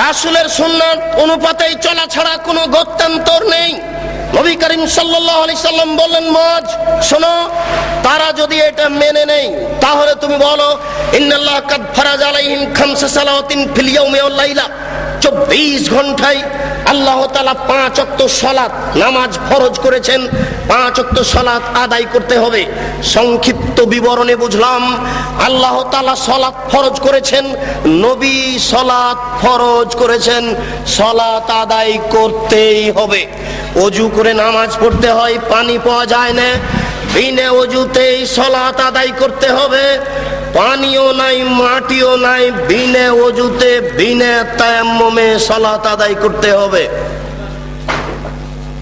রাসূলের সুন্নাত অনুপাতেই চলা ছাড়া কোনো গত্যন্তর নেই। নবী করিম সাল্লাল্লাহু আলাইহি সাল্লাম বললেন মুআজ, শোনো, তারা যদি এটা মেনে নেয় তাহলে তুমি বলো ইন্নাল্লাহ কাদ ফারাজ আলাইহিম খামসা সালাওয়াতিন ফিল ইয়াউমি ওয়াল লাইলা, 24 ঘন্টায় আল্লাহ তাআলা 5 ওয়াক্ত সালাত নামাজ ফরজ করেছেন। 5 ওয়াক্ত সালাত আদায় করতে হবে। সংক্ষিপ্ত বিবরণে বুঝলাম আল্লাহ তাআলা সালাত ফরজ করেছেন, নবী সালাত ফরজ করেছেন, সালাত আদায় করতেই হবে। ওযু করে নামাজ পড়তে হয়, পানি পাওয়া যায় না, বিনা ওযুতেই সালাত আদায় করতে হবে। পানিও নাই, মাটিও নাই, বিনা ওযুতে বিনা তায়াম্মুমে সালাত আদায় করতে হবে।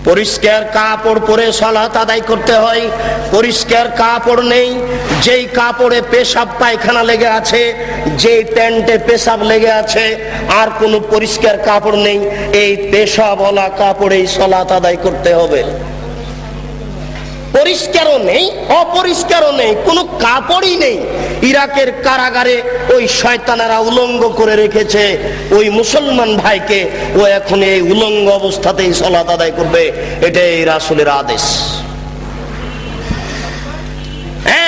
পরিষ্কার কাপড় পরে সালাত আদায় করতে হয়। পরিষ্কার কাপড় নেই, যেই কাপড়ে পেশাব পায়খানা লেগে আছে, যেই প্যান্টে পেশাব লেগে আছে, আর কোনো পরিষ্কার কাপড় নেই, এই পেশাবওয়ালা কাপড়েই সালাত আদায় করতে হবে। পরিষ্কারও নেই, অপরিষ্কারও নেই, কোনো কাপড়ই নেই। ইরাকের কারাগারে ওই শয়তানেরা উলঙ্গ করে রেখেছে ওই মুসলমান ভাইকে, ও এখন এই উলঙ্গ অবস্থাতেই সালাত আদায় করবে, এটাই রাসূলের আদেশ।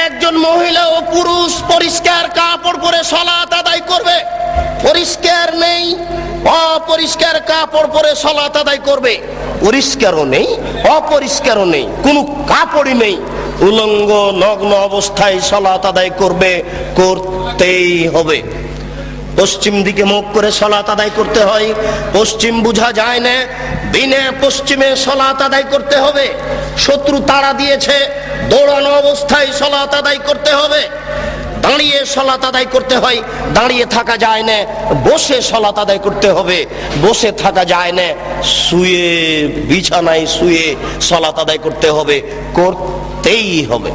একজন মহিলা ও পুরুষ পরিষ্কার কাপড় পরে সালাত আদায় করবে। পরিষ্কার নেই, অপরিষ্কার কাপড় পরে সালাত আদায় করবে। পরিষ্কারও নেই, অপরিষ্কারও নেই, কোনো কাপড়ই নেই, উলঙ্গ নগ্ন অবস্থায় সালাত আদায় করবে, করতেই হবে। পশ্চিম দিকে মুখ করে সালাত আদায় করতে হয়। পশ্চিম বুঝা যায় না, বিনা পশ্চিমে সালাত আদায় করতে হবে। শত্রু তাড়া দিয়েছে, দৌড়ানো অবস্থায় সালাত আদায় করতে হবে। দাঁড়িয়ে সালাত আদায় করতে হয়, দাঁড়িয়ে থাকা যায় না, বসে সালাত আদায় করতে হবে। বসে থাকা যায় না, শুয়ে, বিছানায় শুয়ে সালাত আদায় করতে হবে, করতেই হবে।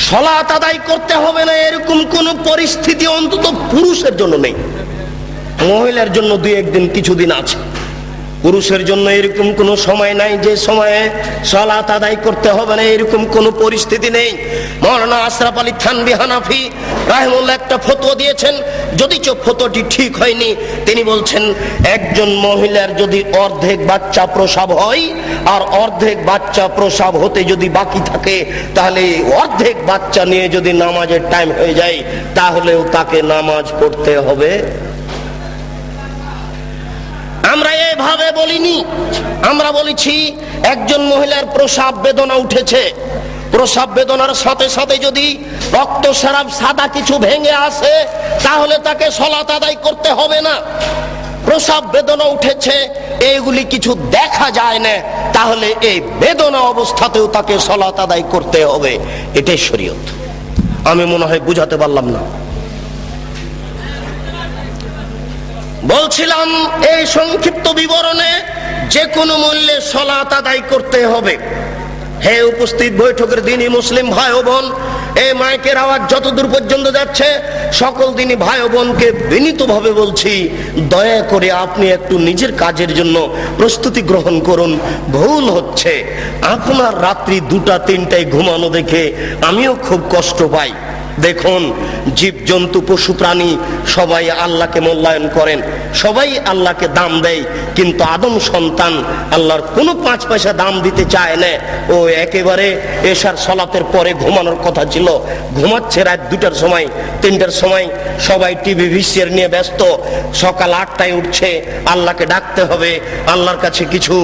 সালাত আদায় করতে হবে না এরকম কোন পরিস্থিতি অন্তত পুরুষের জন্য নেই। মহিলার জন্য দুই একদিন কিছুদিন আছে, পুরুষের জন্য এরকম কোনো সময় নাই যে সময়ে সালাত আদায় করতে হবে না, এরকম কোনো পরিস্থিতি নেই। মাওলানা আশরাফ আলী থানভী হানাফি রাহিমাহুল্লাহ একটা ফতোয়া দিয়েছেন, যদিচ ফতোয়াটি ঠিক হয়নি। তিনি বলছেন একজন মহিলার যদি অর্ধেক বাচ্চা প্রসব হয় আর অর্ধেক বাচ্চা প্রসব হতে যদি বাকি থাকে, তাহলে অর্ধেক বাচ্চা নিয়ে যদি নামাজের টাইম হয়ে যায় তাহলেও তাকে নামাজ পড়তে হবে। আমরা এভাবে বলিনি, আমরা বলেছি একজন মহিলার প্রসব বেদনা উঠেছে, প্রস্রাব বেদনার সাথে সাথে যদি রক্তস্রাব সাদা কিছু ভেঙে আসে তাহলে তাকে সালাত আদায় করতে হবে না। প্রস্রাব বেদনা উঠেছে, এইগুলি কিছু দেখা যায় না, তাহলে এই বেদনা অবস্থাতেও তাকে সালাত আদায় করতে হবে। এটাই শরীয়ত। আমি মনে হয় বুঝাতে পারলাম না। বলছিলাম এই সংক্ষিপ্ত বিবরণে যে কোনো মূল্যে সালাত আদায় করতে হবে। হে উপস্থিত বৈঠকের দিনই মুসলিম ভাই ও বোন, এই মাইকের আওয়াজ যতদূর পর্যন্ত যাচ্ছে, সকল দিনই ভাই ও বোনকে বিনীতভাবে বলছি, দয়া করে আপনি একটু নিজের কাজের জন্য প্রস্তুতি গ্রহণ করুন। ভুল হচ্ছে, আপনার রাত্রি 2টা-3টায় ঘুমানো দেখে আমিও খুব কষ্ট পাই। দেখুন, জীবজন্তু পশু প্রাণী সবাই আল্লাহকে মূল্যায়ন করেন, সবাই আল্লাহকে দাম দেয়, কিন্তু আদম সন্তান আল্লাহর কোনো 5 পয়সা দাম দিতে চায় না। ও একেবারে এশার সালাতের পরে ঘুমানোর কথা ছিল, ঘুমাচ্ছে রাত 2টার সময়, 3টার সময়, সবাই টিভি ভিসিআর নিয়ে ব্যস্ত। সকাল 8টায় উঠছে, আল্লাহকে ডাকতে হবে, আল্লাহর কাছে কিছু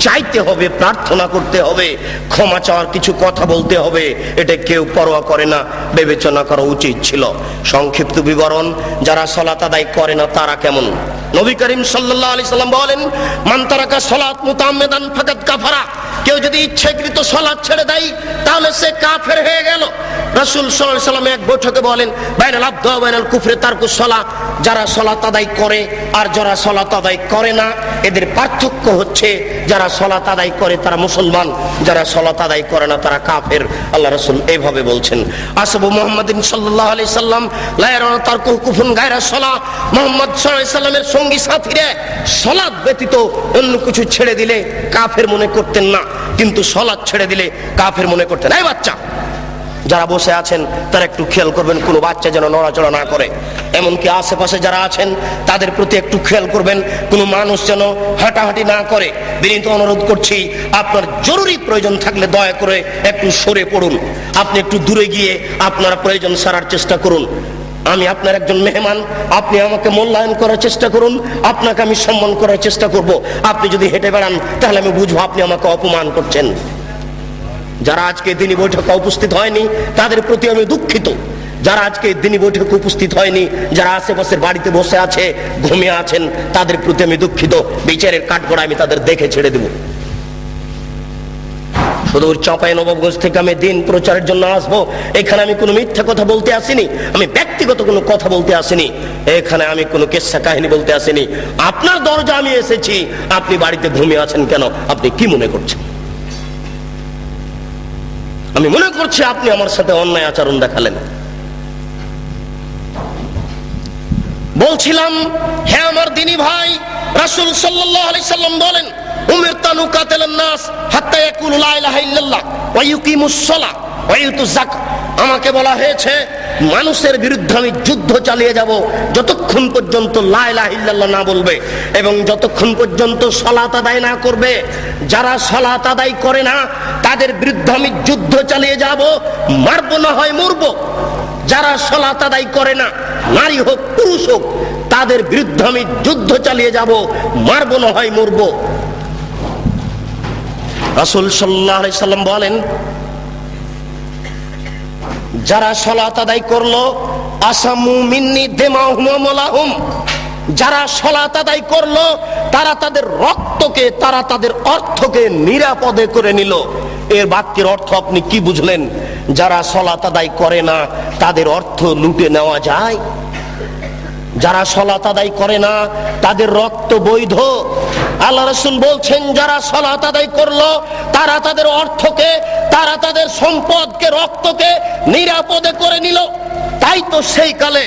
চাইতে হবে, প্রার্থনা করতে হবে, ক্ষমা চাওয়ার কিছু কথা বলতে হবে। এটা কেউ পরোয়া করে না, বিবেচনা করা উচিত ছিল। সংক্ষিপ্ত বিবরণ, যারা সালাত আদায় করে না তারা কেমন? নবী করিম সাল্লাল্লাহু আলাইহি সাল্লাম বলেন, মান তারাকা সালাত মুতাআম্মিদান ফাকাদ কাফারা। কেউ যদি ইচ্ছাকৃত সালাত ছেড়ে দেয় তাহলে সে কাফের হয়ে গেল। রাসূল সাল্লাল্লাহু আলাইহি সাল্লাম এক বৈঠকে বলেন, বাইনাল আবদি ওয়া বাইনাল কুফরি তারকুস সালাত। যারা সালাত আদায় করে আর যারা সালাত আদায় করে না, এদের পার্থক্য হচ্ছে যারা সালাত আদায় করে তারা মুসলমান, যারা সালাত আদায় করে না তারা কাফের। আল্লাহ রাসূল এইভাবে বলছেন। আসহাবু মুহাম্মাদিন সাল্লাল্লাহু আলাইহি সাল্লাম লা ইয়ারাউনা তারকুল কুফরুন গায়রা সালাত। মুহাম্মদ সাল্লাল্লাহু আলাইহি সাল্লামের সঙ্গী সাথীরা সালাত ব্যতীত অন্য কিছু ছেড়ে দিলে কাফের মনে করতেন না, কিন্তু সালাত ছেড়ে দিলে কাফের মনে করতেন। এই বাচ্চা যারা বসে আছেন তারা একটু খেয়াল করবেন, কোনো বাচ্চা যেন নড়াচড়া না করে। এমনকি আশেপাশে যারা আছেন তাদের প্রতি একটু খেয়াল করবেন, কোনো মানুষ যেন হাঁটাহাঁটি না করে। বিনীত অনুরোধ করছি, আপনার জরুরি প্রয়োজন থাকলে দয়া করে একটু সরে পড়ুন, আপনি একটু দূরে গিয়ে আপনার প্রয়োজন সারার চেষ্টা করুন। আমি আপনার একজন মেহমান, আপনি আমাকে মূল্যায়ন করার চেষ্টা করুন, আপনাকে আমি সম্মান করার চেষ্টা করব। আপনি যদি হেঁটে বেড়ান তাহলে আমি বুঝবো আপনি আমাকে অপমান করছেন। যারা আজকে দিনী বৈঠকে উপস্থিত হয়নি তাদের প্রতি আমি দুঃখিত। যারা আজকে দিনী বৈঠকে উপস্থিত হয়নি, যারা আশেপাশের বাড়িতে বসে আছে, ঘুমিয়ে আছেন, তাদের প্রতি আমি দুঃখিত। বিচারের কাঠগড়া আমি তাদের দেখে ছেড়ে দেব। সুদূর চাঁপাইনবাবগঞ্জ থেকে আমি দিন প্রচারের জন্য আসবো। এখানে আমি কোনো মিথ্যা কথা বলতে আসিনি, আমি ব্যক্তিগত কোনো কথা বলতে আসিনি, এখানে আমি কোনো কিস্সা কাহিনী বলতে আসিনি। আপনার দরজা আমি এসেছি, আপনি বাড়িতে ঘুমিয়ে আছেন কেন? আপনি কি মনে করছেন? আমি মনে করছি আপনি আমার সাথে অন্যায় আচরণ দেখালেন। বলছিলাম, হে আমার দিনী ভাই, রাসূল সাল্লাল্লাহু আলাইহি সাল্লাম বলেন, উমিরতু আন উকাতিলান নাস হাত্তা ইয়াকুলু লা ইলাহা ইল্লাল্লাহ ওয়া ইউকিমুস সালাহ ওয়া ইউতুজ যাকাত। আমাকে বলা হয়েছে মানুষের বিরুদ্ধে আমি যুদ্ধ চালিয়ে যাব যতক্ষণ পর্যন্ত লা ইলাহা ইল্লাল্লাহ না বলবে এবং যতক্ষণ পর্যন্ত সালাত আদায় না করবে। যারা সালাত আদায় করে না তাদের বিরুদ্ধে আমি যুদ্ধ চালিয়ে যাব, মারবো না হয় মরবো। যারা সালাত আদায় করে না, নারী হোক পুরুষ হোক, তাদের বিরুদ্ধে আমি যুদ্ধ চালিয়ে যাব, মারবো না হয় মরবো। রাসূল সাল্লাল্লাহু আলাইহি সাল্লাম বলেন, যারা সালাত আদায় করলো আসামু মিন্নি দিমাহুম ওয়া মালাহুম। যারা সালাত আদায় করলো তারা তাদের রক্তকে, তারা তাদের অর্থকে নিরাপদে করে নিল। এর বাক্যের অর্থ আপনি কি বুঝলেন? যারা সালাত আদায় করে না তাদের অর্থ লুটে নেওয়া যায়। যারা সালাত আদায় করে না তাদের রক্ত বৈধ। আল্লাহ রাসূল বলছেন, যারা সালাত আদায় করলো তারা তাদের অর্থকে, তারা তাদের সম্পদকে, রক্তকে নিরাপদে করে নিল। তাই তো সেই কালে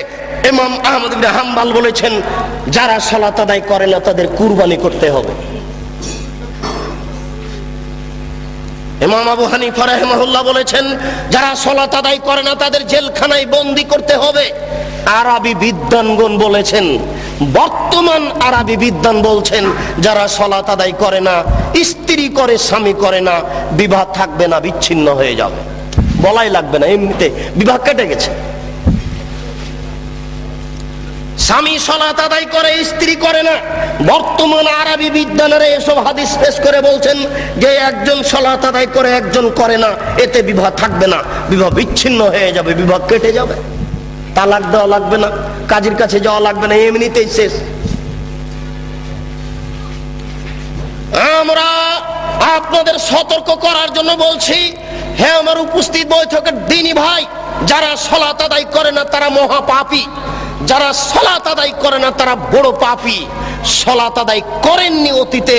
ইমাম আহমদ ইবনে হাম্বল বলেছেন, যারা সালাত আদায় করে না তাদের কুরবানি করতে হবে। ইমাম আবু হানিফা রাহিমাহুল্লাহ বলেছেন, যারা সালাত আদায় করে না তাদের জেলখানায় বন্দী করতে হবে। আরবি বিদ্বানগণ বলেছেন, বর্তমান আরবি বিদ্বান বলছেন, যারা সালাত আদায় করে না, স্ত্রী করে স্বামী করে না, বিবাহ থাকবে না, বিচ্ছিন্ন হয়ে যাবে, বলাই লাগবে না, এমনিতে বিবাহ কেটে গেছে। স্বামী সালাত আদায় করে, স্ত্রী করে না। বর্তমান আরবি বিদ্যানেরা এসব হাদিস পেশ করে বলছেন যে একজন সালাত আদায় করে, একজন করে না, এতে বিবাহ থাকবে না, বিবাহ বিচ্ছিন্ন হয়ে যাবে, বিবাহ কেটে যাবে, তালাক দেওয়া লাগবে না, কাজীর কাছে যাওয়া লাগবে না, এমনিতেই শেষ। আমরা আপনাদের সতর্ক করার জন্য বলছি, হ্যাঁ আমার উপস্থিত বৈঠকের দিনই ভাই, যারা সালাত আদায় করে না তারা মহাপাপী, যারা সালাত আদায় করে না তারা বড় পাপী। সালাত আদায় করেননি অতীতে,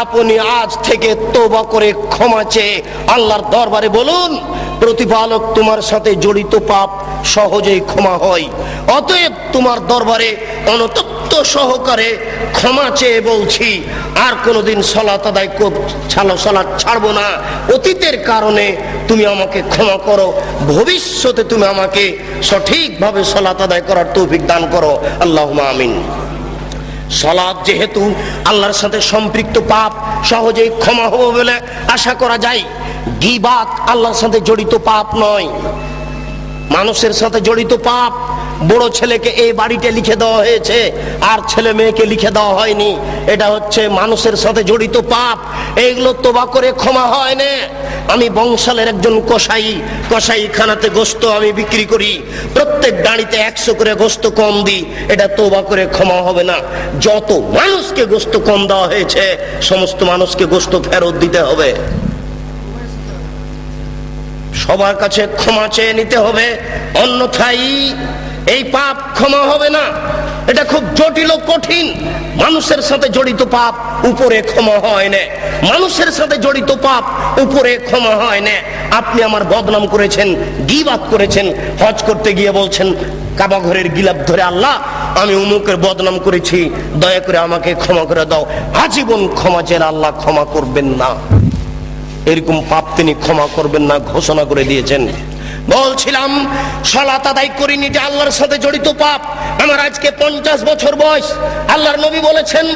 আপনি আজ থেকে তওবা করে ক্ষমা চেয়ে আল্লাহর দরবারে বলুন, প্রতিপালক তোমার সাথে জড়িত পাপ সহজেই ক্ষমা হয়, অতএব তোমার দরবারে অনুতপ্ত সহকারে ক্ষমা চেয়ে বলছি, আর কোনোদিন সালাত আদায় সালাত ছাড়বো না। অতীতের কারণে তুমি আমাকে ক্ষমা করো, ভবিষ্যতে তুমি আমাকে সঠিকভাবে সালাত আদায় করার তৌফিক দান করো, আল্লাহুম্মা আমিন। সালাত যেহেতু আল্লাহর সাথে সম্পৃক্ত পাপ, সহজেই ক্ষমা হবে বলে আশা করা যায়। গীবাত আল্লাহর সাথে জড়িত পাপ নয়, মানুষের সাথে জড়িত পাপ। বড় ছেলেকে এই বাড়িতে লিখে দেওয়া হয়েছে, আর ছেলে মেয়েকে লিখে দেওয়া হয়নি, এটা হচ্ছে মানুষের সাথে জড়িত পাপ। এইগুলো তওবা করে ক্ষমা হয় না। আমি বংশালের একজন কসাইখানাতে গোস্ত আমি বিক্রি করি, প্রত্যেক দাঁড়িতে 100 করে গোস্ত কম দিই, এটা তওবা করে ক্ষমা হবে না। যত মানুষকে গোস্ত কম দেওয়া হয়েছে সমস্ত মানুষকে গোস্ত ফেরত দিতে হবে, সবার কাছে ক্ষমা চেয়ে নিতে হবে, অন্যথায় এই পাপ ক্ষমা হবে না। এটা খুব জটিল ও কঠিন। মানুষের সাথে জড়িত পাপ উপরে ক্ষমা হয় না, মানুষের সাথে জড়িত পাপ উপরে ক্ষমা হয় না। আপনি আমার বদনাম করেছেন, গীবাত করেছেন, হজ করতে গিয়ে বলছেন কাবা ঘরের গিলাফ ধরে, আল্লাহ আমি উমুকের বদনাম করেছি, দয়া করে আমাকে ক্ষমা করে দাও। আজীবন ক্ষমা চেয়ে আল্লাহ ক্ষমা করবেন না, এরকম পাপ তিনি ক্ষমা করবেন না ঘোষণা করে দিয়েছেন। বলছিলাম সালাত আদায় করিনি, যে আল্লাহর সাথে জড়িত পাপ। আমার আজকে 50 বছর বয়স। আল্লাহর নবী বলেছেন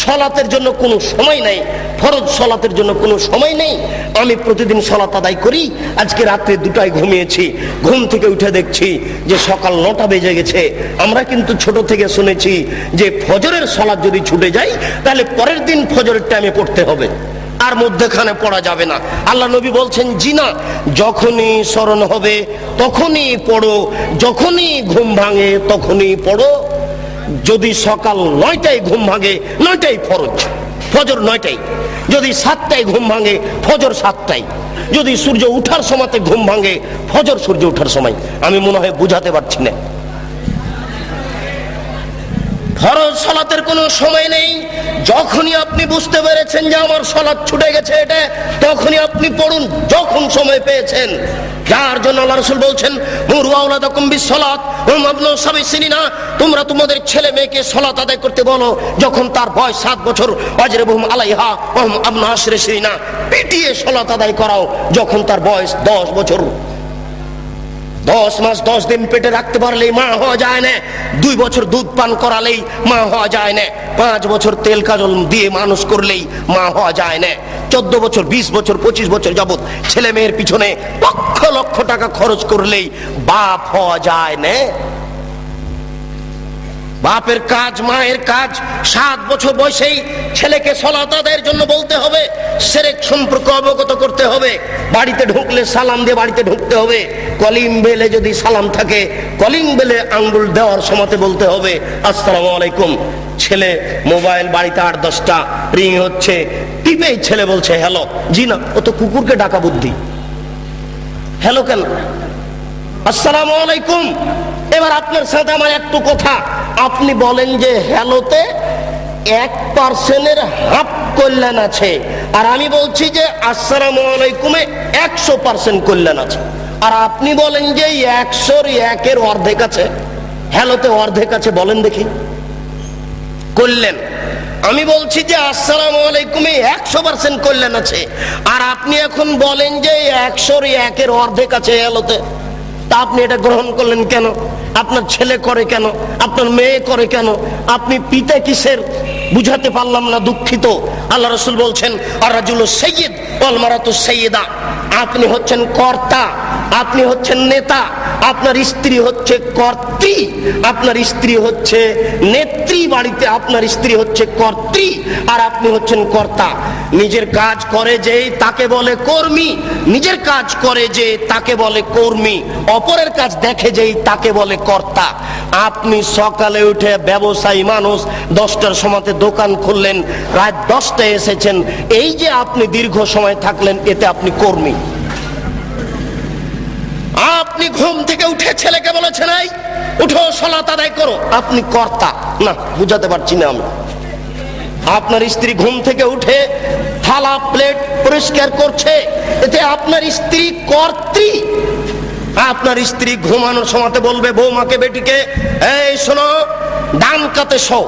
সালাতের জন্য কোনো সময় নাই, ফরজ সালাতের জন্য কোনো সময় নেই। আমি প্রতিদিন সালাত আদায় করি। আজকে রাত্রে 2টায় ঘুমিয়েছি, ঘুম থেকে উঠে দেখছি যে সকাল 9টা বেজে গেছে। আমরা কিন্তু ছোট থেকে শুনেছি যে ফজরের সালাত যদি ছুটে যায় তাহলে পরের দিন ফজরের টাইমে পড়তে হবে, আর মধ্যখানে পড়া যাবে না। আল্লাহ নবী বলছেন জি না, যখনই স্মরণ হবে তখনই পড়ো, যখনই ঘুম ভাঙে তখনই পড়ো। যদি সকাল 9টায় ঘুম ভাঙে 9টায় ফরজ, ফজর 9টায়। যদি 7টায় ঘুম ভাঙে ফজর 7টায়। যদি সূর্য উঠার সময়তে ঘুম ভাঙে ফজর সূর্য উঠার সময়। আমি মনে হয় বুঝাতে পারছি না। ফরজ সালাতের কোনো সময় নেই। যখনই আপনি বুঝতে পেরেছেন যে আমার সালাত ছুটে গেছে, এটা তখনই আপনি পড়ুন, যখন সময় পেয়েছেন। যার জন্য আল্লাহ রাসূল বলছেন মুরু আওলাদাকুম বিসসালাত ওয়া মাবলু সাবি সিনিনা, তোমরা তোমাদের ছেলে মেয়েকে সালাত আদায় করতে বলো যখন তার বয়স 7 বছর। ওয়াজরিবুহুম আলাইহা ওয়া হুম আবনা 10 সিনিনা, পিটিয়ে সালাত আদায় করাও যখন তার বয়স 10 বছর। 10 মাস 10 দিন পেটে রাখতে পারলেই মা হওয়া যায় না। 2 বছর দুধ পান করালেই মা হওয়া যায় না। 5 বছর তেল কাজল দিয়ে মানুষ করলেই মা হওয়া যায় না। 14 বছর 20 বছর 25 বছর যাবত ছেলে মেয়ের পিছনে লক্ষ লক্ষ টাকা খরচ করলেই বাপ হওয়া যায় না। বাপের কাজ, মায়ের কাজ। 7 বছর বয়সেই ছেলেকে সালাত আদায়ের জন্য বলতে হবে, শিরক সম্পর্কে অবগত করতে হবে। বাড়িতে ঢুকলে সালাম দিয়ে বাড়িতে ঢুকতে হবে। কলিং বেলে যদি সালাম থাকে, কলিং বেলে আঙ্গুল দেওয়ার সময়তে বলতে হবে আসসালামু আলাইকুম। ছেলে মোবাইল বাড়িতে 8-10টা রিং হচ্ছে, টিপেই ছেলে বলছে হ্যালো। জি না, ও তো কুকুরকে ডাকা বুদ্ধি। হ্যালো কেন? আসসালামু আলাইকুম। এবার আপনার সাথে আমার একটু কথা, আপনি বলেন যে হ্যালোতে 1% হাফ কল্যাণ আছে, আর আমি বলছি যে আসসালামু আলাইকুমে 100% কল্যাণ আছে। আর আপনি বলেন যে 100-র 1-এর অর্ধেক আছে, হ্যালোতে অর্ধেক আছে। বলেন দেখি কল্যাণ। আমি বলছি যে আসসালামু আলাইকুমে 100% কল্যাণ আছে, আর আপনি এখন বলেন যে 100-র 1-এর অর্ধেক আছে হ্যালোতে। তা আপনি এটা গ্রহণ করলেন কেন? আপনার ছেলে করে কেন? আপনার মেয়ে করে কেন? আপনি পিতা কিসের? বুঝাতে পারলাম না, দুঃখিত। আল্লাহ রাসূল বলছেন আর রাজুলু সাইয়্যিদ ওয়াল মারাতু সাইয়্যিদা, আপনি হচ্ছেন কর্তা আপনি হচ্ছেন নেতা, আপনার স্ত্রী হচ্ছে কর্ত্রী, আপনার স্ত্রী হচ্ছে নেত্রী, বাড়িতে আপনার স্ত্রী হচ্ছে কর্ত্রী আর আপনি হচ্ছেন কর্তা। নিজের কাজ করে যে তাকে বলে কর্মী, নিজের কাজ করে যে তাকে বলে কর্মী, অপরের কাজ দেখে যেই তাকে বলে কর্তা। আপনি সকালে উঠে ব্যবসায়ী মানুষ, 10টার সময়তে দোকান খুললেন, রাত 10টায় এসেছেন, এই যে আপনি দীর্ঘ সময় থাকলেন, এতে আপনি কর্মী। আপনি ঘুম থেকে উঠে ছেলেকে বলেছেন এই উঠো সালাত আদায় করো, আপনি কর্তা। না, বুঝাতে পারছি না আমি। আপনার স্ত্রী ঘুম থেকে উঠে থালা প্লেট পরিষ্কার করছে, এতে আপনার স্ত্রী কর্ত্রী। আপনার স্ত্রী ঘুমানোর সময়তে বলবে বৌমাকে, বেটিকে, এই শোনো, ডান কাতে শো,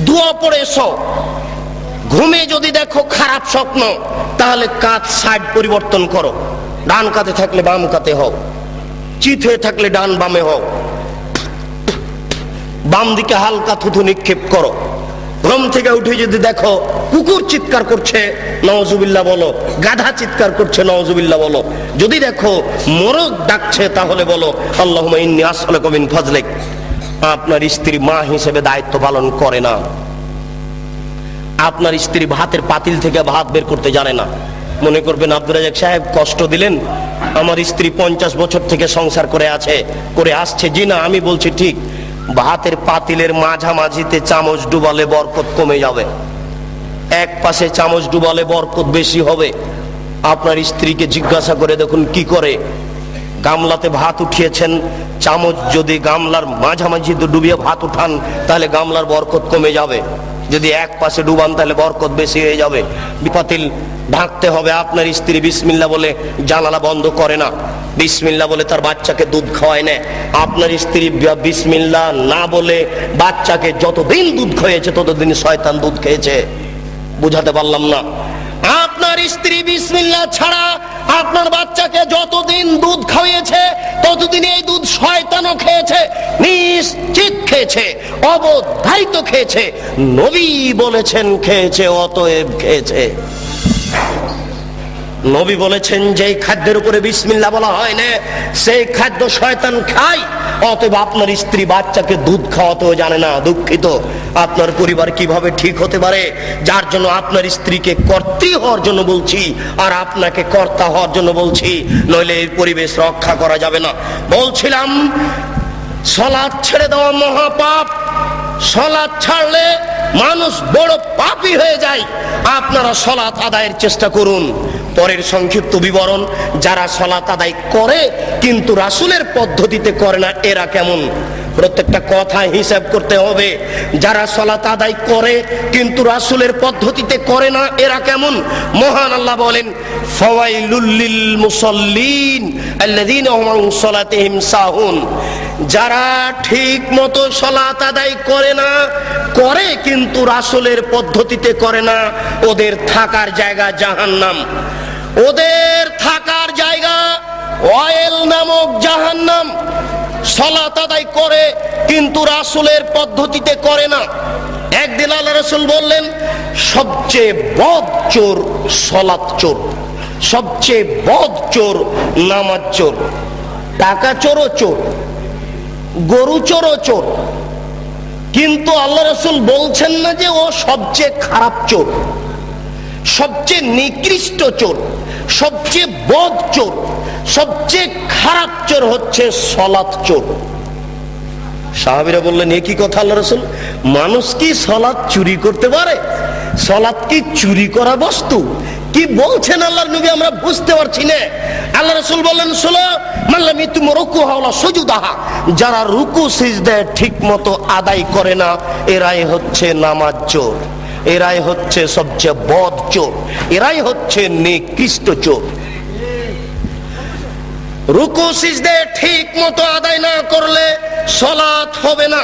দোয়া পড়ে শো। ঘুমে যদি দেখো খারাপ স্বপ্ন, তাহলে কাত সাইড পরিবর্তন করো, ডান কাতে থাকলে বাম কাতে হও, চিত হয়ে থাকলে ডান বামে হও, বাম দিকে হালকা থুথু নিক্ষেপ করো। ঘুম থেকে উঠে যদি দেখো কুকুর চিৎকার করছে, নাউজুবিল্লাহ বলো, গাধা চিৎকার করছে, নাউজুবিল্লাহ বলো। যদি দেখো মোরগ ডাকছে, তাহলে বলো আল্লাহুম্মা ইন্নী আসআলুকা মিন ফাজলিক। আপনার স্ত্রী মা হিসেবে দায়িত্ব পালন করে না। আপনার স্ত্রী ভাতের পাতিল থেকে ভাত বের করতে জানে না। মনে করবেন আব্দুর রাজ্জাক সাহেব কষ্ট দিলেন, আমার স্ত্রী 50 বছর থেকে সংসার করে আসছে। জি না, আমি বলছি ঠিক। ভাতের পাতিলের মাঝামাঝিতে চামচ ডুবালে বরকত কমে যাবে, এক পাশে চামচ ডুবালে বরকত বেশি হবে। আপনার স্ত্রীকে জিজ্ঞাসা করে দেখুন কি করে। গামলাতে ভাত উঠিয়েছেন, চামচ যদি গামলার মাঝামাঝি ডুবিয়ে ভাত উঠান, তাহলে গামলার বরকত কমে যাবে। যদি এক পাশে ডুবান, তাহলে বরকত বেশি হয়ে যাবে। পাতিল ঢাকতে হবে। আপনার স্ত্রী বিসমিল্লাহ বলে জানালা বন্ধ করে না, বিসমিল্লাহ বলে তার বাচ্চাকে দুধ খাওয়ায় না। আপনার স্ত্রী বিসমিল্লাহ না বলে বাচ্চাকে যতদিন দুধ খাইয়েছে, ততদিন শয়তান দুধ খেয়েছে। বুঝাতে পারলাম না? আপনার স্ত্রী বিসমিল্লাহ ছাড়া আপনার বাচ্চাকে যতদিন দুধ খাইয়েছে, ততদিন এই দুধ শয়তানও খেয়েছে, নিশ্চিত খেয়েছে, অবধারিত খেয়েছে। নবী বলেছেন খেয়েছে, অতএব খেয়েছে। নবী বলেছেন যেই খাদ্যের উপরে বিসমিল্লাহ বলা হয় না, সেই খাদ্য শয়তান খায়। অতএব আপনার স্ত্রী বাচ্চাকে দুধ খাওয়াতেও জানে না। দুঃখিত, আপনার পরিবার কিভাবে ঠিক হতে পারে? যার জন্য আপনার স্ত্রীকে কর্ত্রী হওয়ার জন্য বলছি, আর আপনাকে কর্তা হওয়ার জন্য বলছি, নইলে এই পরিবেশ রক্ষা করা যাবে না। বলছিলাম সালাত ছেড়ে দেওয়া মহাপাপ। সালাত ছাড়লে মানুষ বড় পাপী হয়ে যায়। আপনারা সালাত আদায়ের চেষ্টা করুন। পরের সংক্ষিপ্ত বিবরণ, যারা সালাত আদায় করে কিন্তু রাসূলের পদ্ধতিতে করে না, এরা কেমন? প্রত্যেকটা কথা হিসাব করতে হবে। যারা সালাত আদায় করে কিন্তু রাসূলের পদ্ধতিতে করে না, এরা কেমন? মহান আল্লাহ বলেন, ফাওয়াইলুল লিল মুসাল্লিন আল্লাযীনা হুম আন সালাতিহিম সাহুন। যারা ঠিক মতো সালাত আদায় করে না, করে কিন্তু রাসূলের পদ্ধতিতে করে না, ওদের থাকার জায়গা জাহান্নাম। ওদের থাকার জায়গা ওয়াইল নামক জাহান্নাম। সালাত আদায় করে কিন্তু রাসূলের পদ্ধতিতে করে না। একদিন আল্লাহ রাসূল বললেন, সবচেয়ে বদ চোর সালাত চোর, সবচেয়ে বদ চোর নামাজ চোর। টাকা চোরও চোর, গরু চোরও চোর, কিন্তু আল্লাহ রাসূল বলছেন না যে ও সবচেয়ে খারাপ চোর, সবচেয়ে নিকৃষ্ট চোর, সবচেয়ে বদ চোর, সবচেয়ে খারাপ চোর হচ্ছে সালাত চোর। সাহাবীরা বললেন, এ কি কথা আল্লাহ রাসূল? মানুষ কি সালাত চুরি করতে পারে? সালাত কি চুরি করা বস্তু? কি বলছেন আল্লাহর নবী, আমরা বুঝতে পারছি না। আল্লাহ রাসূল বললেন, শোনো, মাল্লাম ইতুম রুকুহা ওয়ালা সুজুদাহা, যারা রুকু সিজদা ঠিক মতো আদায় করে না, এরাই হচ্ছে নামাজ চোর, এরাই হচ্ছে সবচেয়ে বদ চোর, এরাই হচ্ছে নিকৃষ্ট চোর। রুকু সিজদা ঠিক মতো আদায় না করলে সালাত হবে না।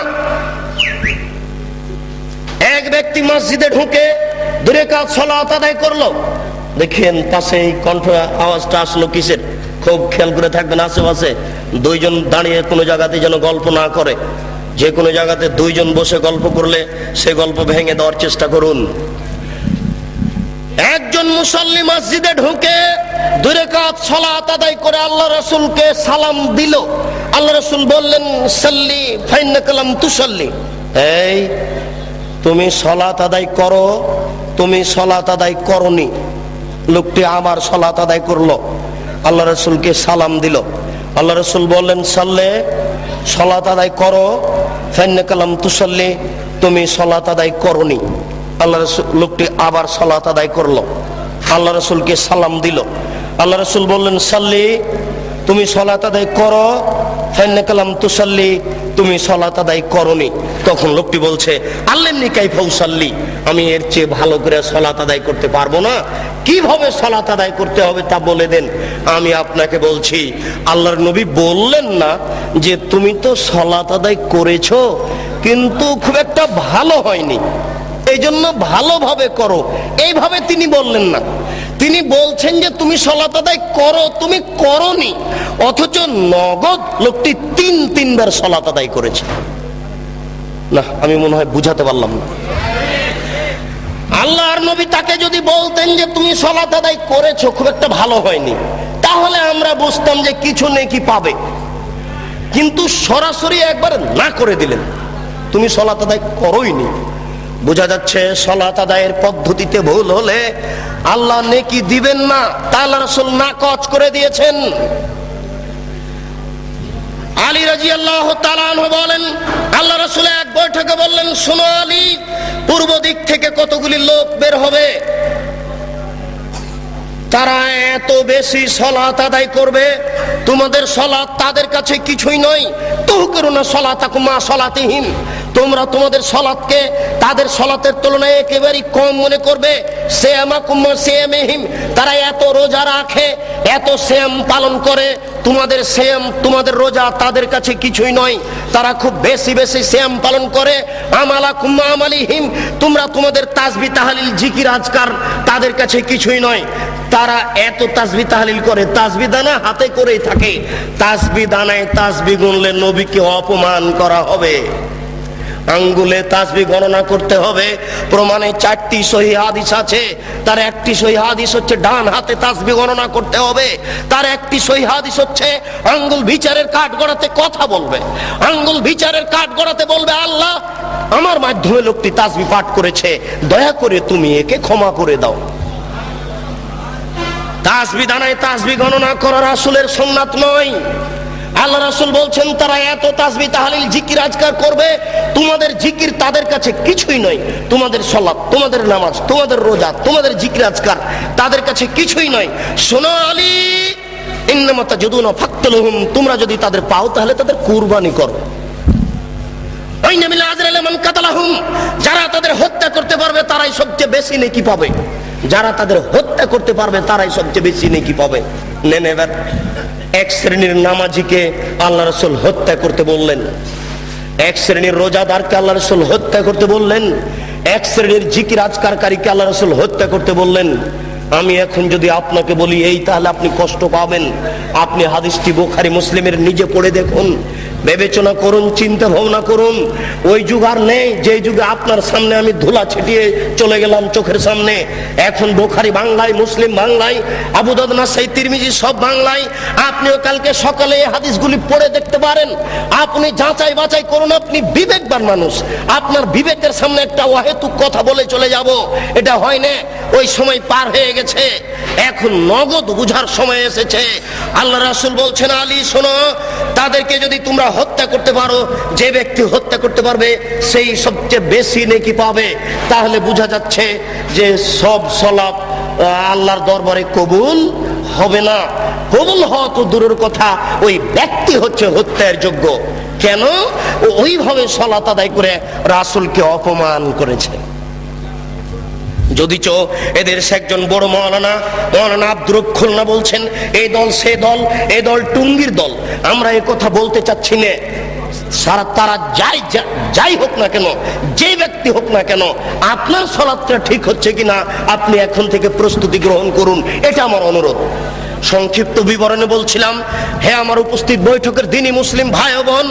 এক ব্যক্তি মসজিদে ঢুকে 2 রাকাত সালাত আদায় করলো, দেখেন পাশে এই কণ্ঠ আওয়াজটা আসলো কিসের? খুব খেয়াল করে থাকবেন আশেপাশে 2 জন দাঁড়িয়ে কোনো জায়গাতে যেন গল্প না করে। যে কোনো জায়গাতে 2 জন বসে গল্প করলে সে গল্প ভেঙে দেওয়ার চেষ্টা করুন। একজন মুসল্লি মসজিদে ঢুকে 2 রাকাত সালাত আদায় করে আল্লাহ রাসূলকে সালাম দিল। আল্লাহ রাসূল বললেন, সাল্লি ফাইন্নাকা লাম তুসাল্লি, এই তুমি সালাত আদায় করো, তুমি সালাত আদায় করনি। লোকটি আবার সালাত আদায় করলো, আল্লাহ রাসূলকে সালাম দিল। আল্লাহ রাসূল বললেন, সাল্লে, সালাত আদায় করো, ফাইন্নাকা লাম তুসাল্লি, তুমি সালাত আদায় করনি। আল্লাহ রাসূল, লোকটি আবার সালাত আদায় করলো, আল্লাহ রাসূলকে সালাম দিল। আল্লাহ রাসূল বললেন, সাল্লি, তুমি সালাত আদায় করো, ফাইন্নাকা লাম তুসাল্লি, তুমি সালাত আদায় করনি। তখন লোকটি বলছে, আল্লামনি কাইফা উসাল্লি, আমি এর চেয়ে ভালো করে সালাত আদায় করতে পারবো না, কিভাবে সালাত আদায় করতে হবে তা বলে দেন। আমি আপনাকে বলছি, আল্লাহর নবী বললেন না যে তুমি তো সালাত আদায় করেছো কিন্তু খুব একটা ভালো হয়নি, এই জন্য ভালোভাবে করো, এইভাবে তিনি বললেন না। তিনি বলছেন যে তুমি সালাত আদায় করো, তুমি করনি, অথচ নগদ লোকটি 3বার সালাত আদায় করেছে। না, আমি মনে হয় বুঝাতে পারলাম না। আল্লাহর নবী তাকে যদি বলতেন যে তুমি সালাত আদায় করেছো, খুব একটা ভালো হয়নি, তাহলে আমরা বুঝতাম যে কিছু নেকি পাবে। কিন্তু সরাসরি একবার না করে দিলেন, তুমি সালাত আদায় করোইনি। বোঝা যাচ্ছে সালাত আদায়ের পদ্ধতিতে ভুল হলে আল্লাহ নেকি দিবেন না, তা আল্লাহ রাসূল নাকচ করে দিয়েছেন। আলী রাদিয়াল্লাহু তাআলা আনহু বলেন, আল্লাহ রাসূল এক বৈঠকে বললেন, শোনো আলী, পূর্ব দিক থেকে কতগুলি লোক বের হবে, তারা এত বেশি সালাত আদায় করবে, তোমাদের সালাত তাদের কাছে কিছুই নয়। তুহকিরুনা সালাতাকুম মা সালাতিহিম, তোমরা তোমাদের সালাতকে তাদের সালাতের তুলনায় একেবারেই কম মনে করবে। সিয়ামাকুম মা সিয়ামিহিম, তারা এত রোজা রাখে, এত সিয়াম পালন করে, তোমাদের সিয়াম, তোমাদের রোজা তাদের কাছে কিছুই নয়, তারা খুব বেশি বেশি সিয়াম পালন করে। আমালাকুম মা আমালিহিম, তোমরা তোমাদের তাসবিহ তাহলিল জিকির আজকার তাদের কাছে কিছুই নয়, তারা এত তাসবিহ তাহলিল করে, তাসবিহ দানা হাতে করেই থাকে, তাসবিহ দানায় তাসবিহ গুনলে নবীকে অপমান করা হবে। আঙ্গুলে তাসবিহ গণনা করতে হবে, প্রমাণে 4টি সহিহ হাদিস আছে। তার একটি সহিহ হাদিস হচ্ছে ডান হাতে তাসবিহ গণনা করতে হবে, তার একটি সহিহ হাদিস হচ্ছে আঙ্গুল বিচারের কাঠ গড়াতে কথা বলবে, আঙ্গুল বিচারের কাঠ গড়াতে বলবে, আল্লাহ আমার মাধ্যমে লোকটি তাসবিহ পাঠ করেছে, দয়া করে তুমি একে ক্ষমা করে দাও। তাসবিহ দানায় তাসবিহ গণনা করা রাসূলের সুন্নাত নয়। আল্লাহ রাসূল বলছেন, তারা এত তাসবিহ তাহলিল জিকির আজকার করবে, তোমাদের জিকির তাদের কাছে কিছুই নয়, তোমাদের সালাত, তোমাদের নামাজ, তোমাদের রোজা, তোমাদের জিকির আজকার তাদের কাছে কিছুই নয়। শোনো আলী, ইন্নামা তাজুদুনা ফাকতুলহুম, তোমরা যদি তাদের পাও তাহলে তাদের কুরবানি করো। আইনা মিল আজরাল মান কাতালাহুম, যারা তাদের হত্যা করতে পারবে তারাই সবচেয়ে বেশি নেকি পাবে, যারা তাদের হত্যা করতে পারবে তারাই সবচেয়ে বেশি নেকি পাবে। নেন এবার এক শ্রেণীর নামাজিকে আল্লাহ রাসূল হত্যা করতে বললেন, এক শ্রেণীর রোজাদারকে আল্লাহ রাসূল হত্যা করতে বললেন, এক শ্রেণীর জিকির আজকারকারীকে আল্লাহ রাসূল হত্যা করতে বললেন। আমি এখন যদি আপনাকে বলি এই, তাহলে আপনি কষ্ট পাবেন। আপনি হাদিসটি বুখারী মুসলিমের নিজে পড়ে দেখুন, বিবেচনা করুন, চিন্তা ভাবনা করুন। ওই যুগ আর নেই যে যুগে আপনার সামনে আমি ধুলা ছিটিয়ে চলে গেলাম চোখের সামনে। এখন বুখারী বাংলায়, মুসলিম বাংলায়, আবু দাউদ, নাসাই, তিরমিজি সব বাংলায়। আপনিও কালকে সকালে এই হাদিসগুলি পড়ে দেখতে পারেন, আপনি যাচাই বাছাই করুন। আপনি বিবেকবান মানুষ, আপনার বিবেকের সামনে একটা অহেতুক কথা বলে চলে যাব, এটা হয় না। ওই সময় পার হয়ে গেছে, এখন নগদ বুঝার সময় এসেছে। আল্লাহ রাসূল বলছেন, আলী শোনো, তাদেরকে যদি তোমরা হত্যা করতে পারো, যে ব্যক্তি হত্যা করতে পারবে সেই সবচেয়ে বেশি নেকি পাবে। তাহলে বোঝা যাচ্ছে যে সব সালাত আল্লাহর দরবারে কবুল হবে না। কবুল হওয়া তো দূরের কথা, ওই ব্যক্তি হচ্ছে হত্যার যোগ্য। কেন? ওইভাবে সালাত আদায় করে রাসূলকে অপমান করেছে। যদিচ এদের একজন বড় মৌলানা আব্দুর রব খুলনা বলছেন, এই দল সে দল, এই দল টুঙ্গির দল। আমরা এই কথা বলতে চাচ্ছি না। তারা যাই হোক না কেন, যে ব্যক্তি হোক না কেন, আপনার সালাতটা ঠিক হচ্ছে কিনা আপনি এখন থেকে প্রস্তুতি গ্রহণ করুন, এটা আমার অনুরোধ। সংক্ষিপ্ত বিবরণে বলছিলাম, হে আমার উপস্থিত বৈঠকের দিনী মুসলিম ভাই ও বোন,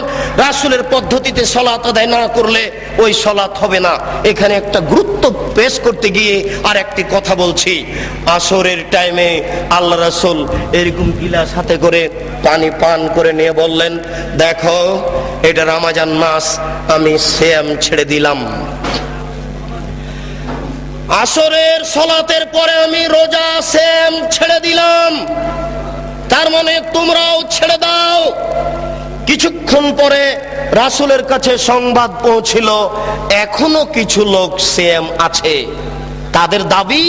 রাসূলের পদ্ধতিতে সালাত আদায় না করলে ওই সালাত হবে না। এখানে একটা গুরুত্ব পেশ করতে গিয়ে আর একটি কথা বলছি। আসরের টাইমে আল্লাহ রাসূল এরকম গিলাস হাতে করে পানি পান করে নিয়ে বললেন, দেখো এটা রমজান মাস, আমি সিয়াম ছেড়ে দিলাম। আসরের সালাতের পরে আমি রোজা সিয়াম ছেড়ে দিলাম, তার মানে তোমরাও ছেড়ে দাও। কিছুক্ষণ পরে রাসূলের কাছে সংবাদ পৌঁছিল, এখনো কিছু লোক সিয়াম আছে। তাদের দাবি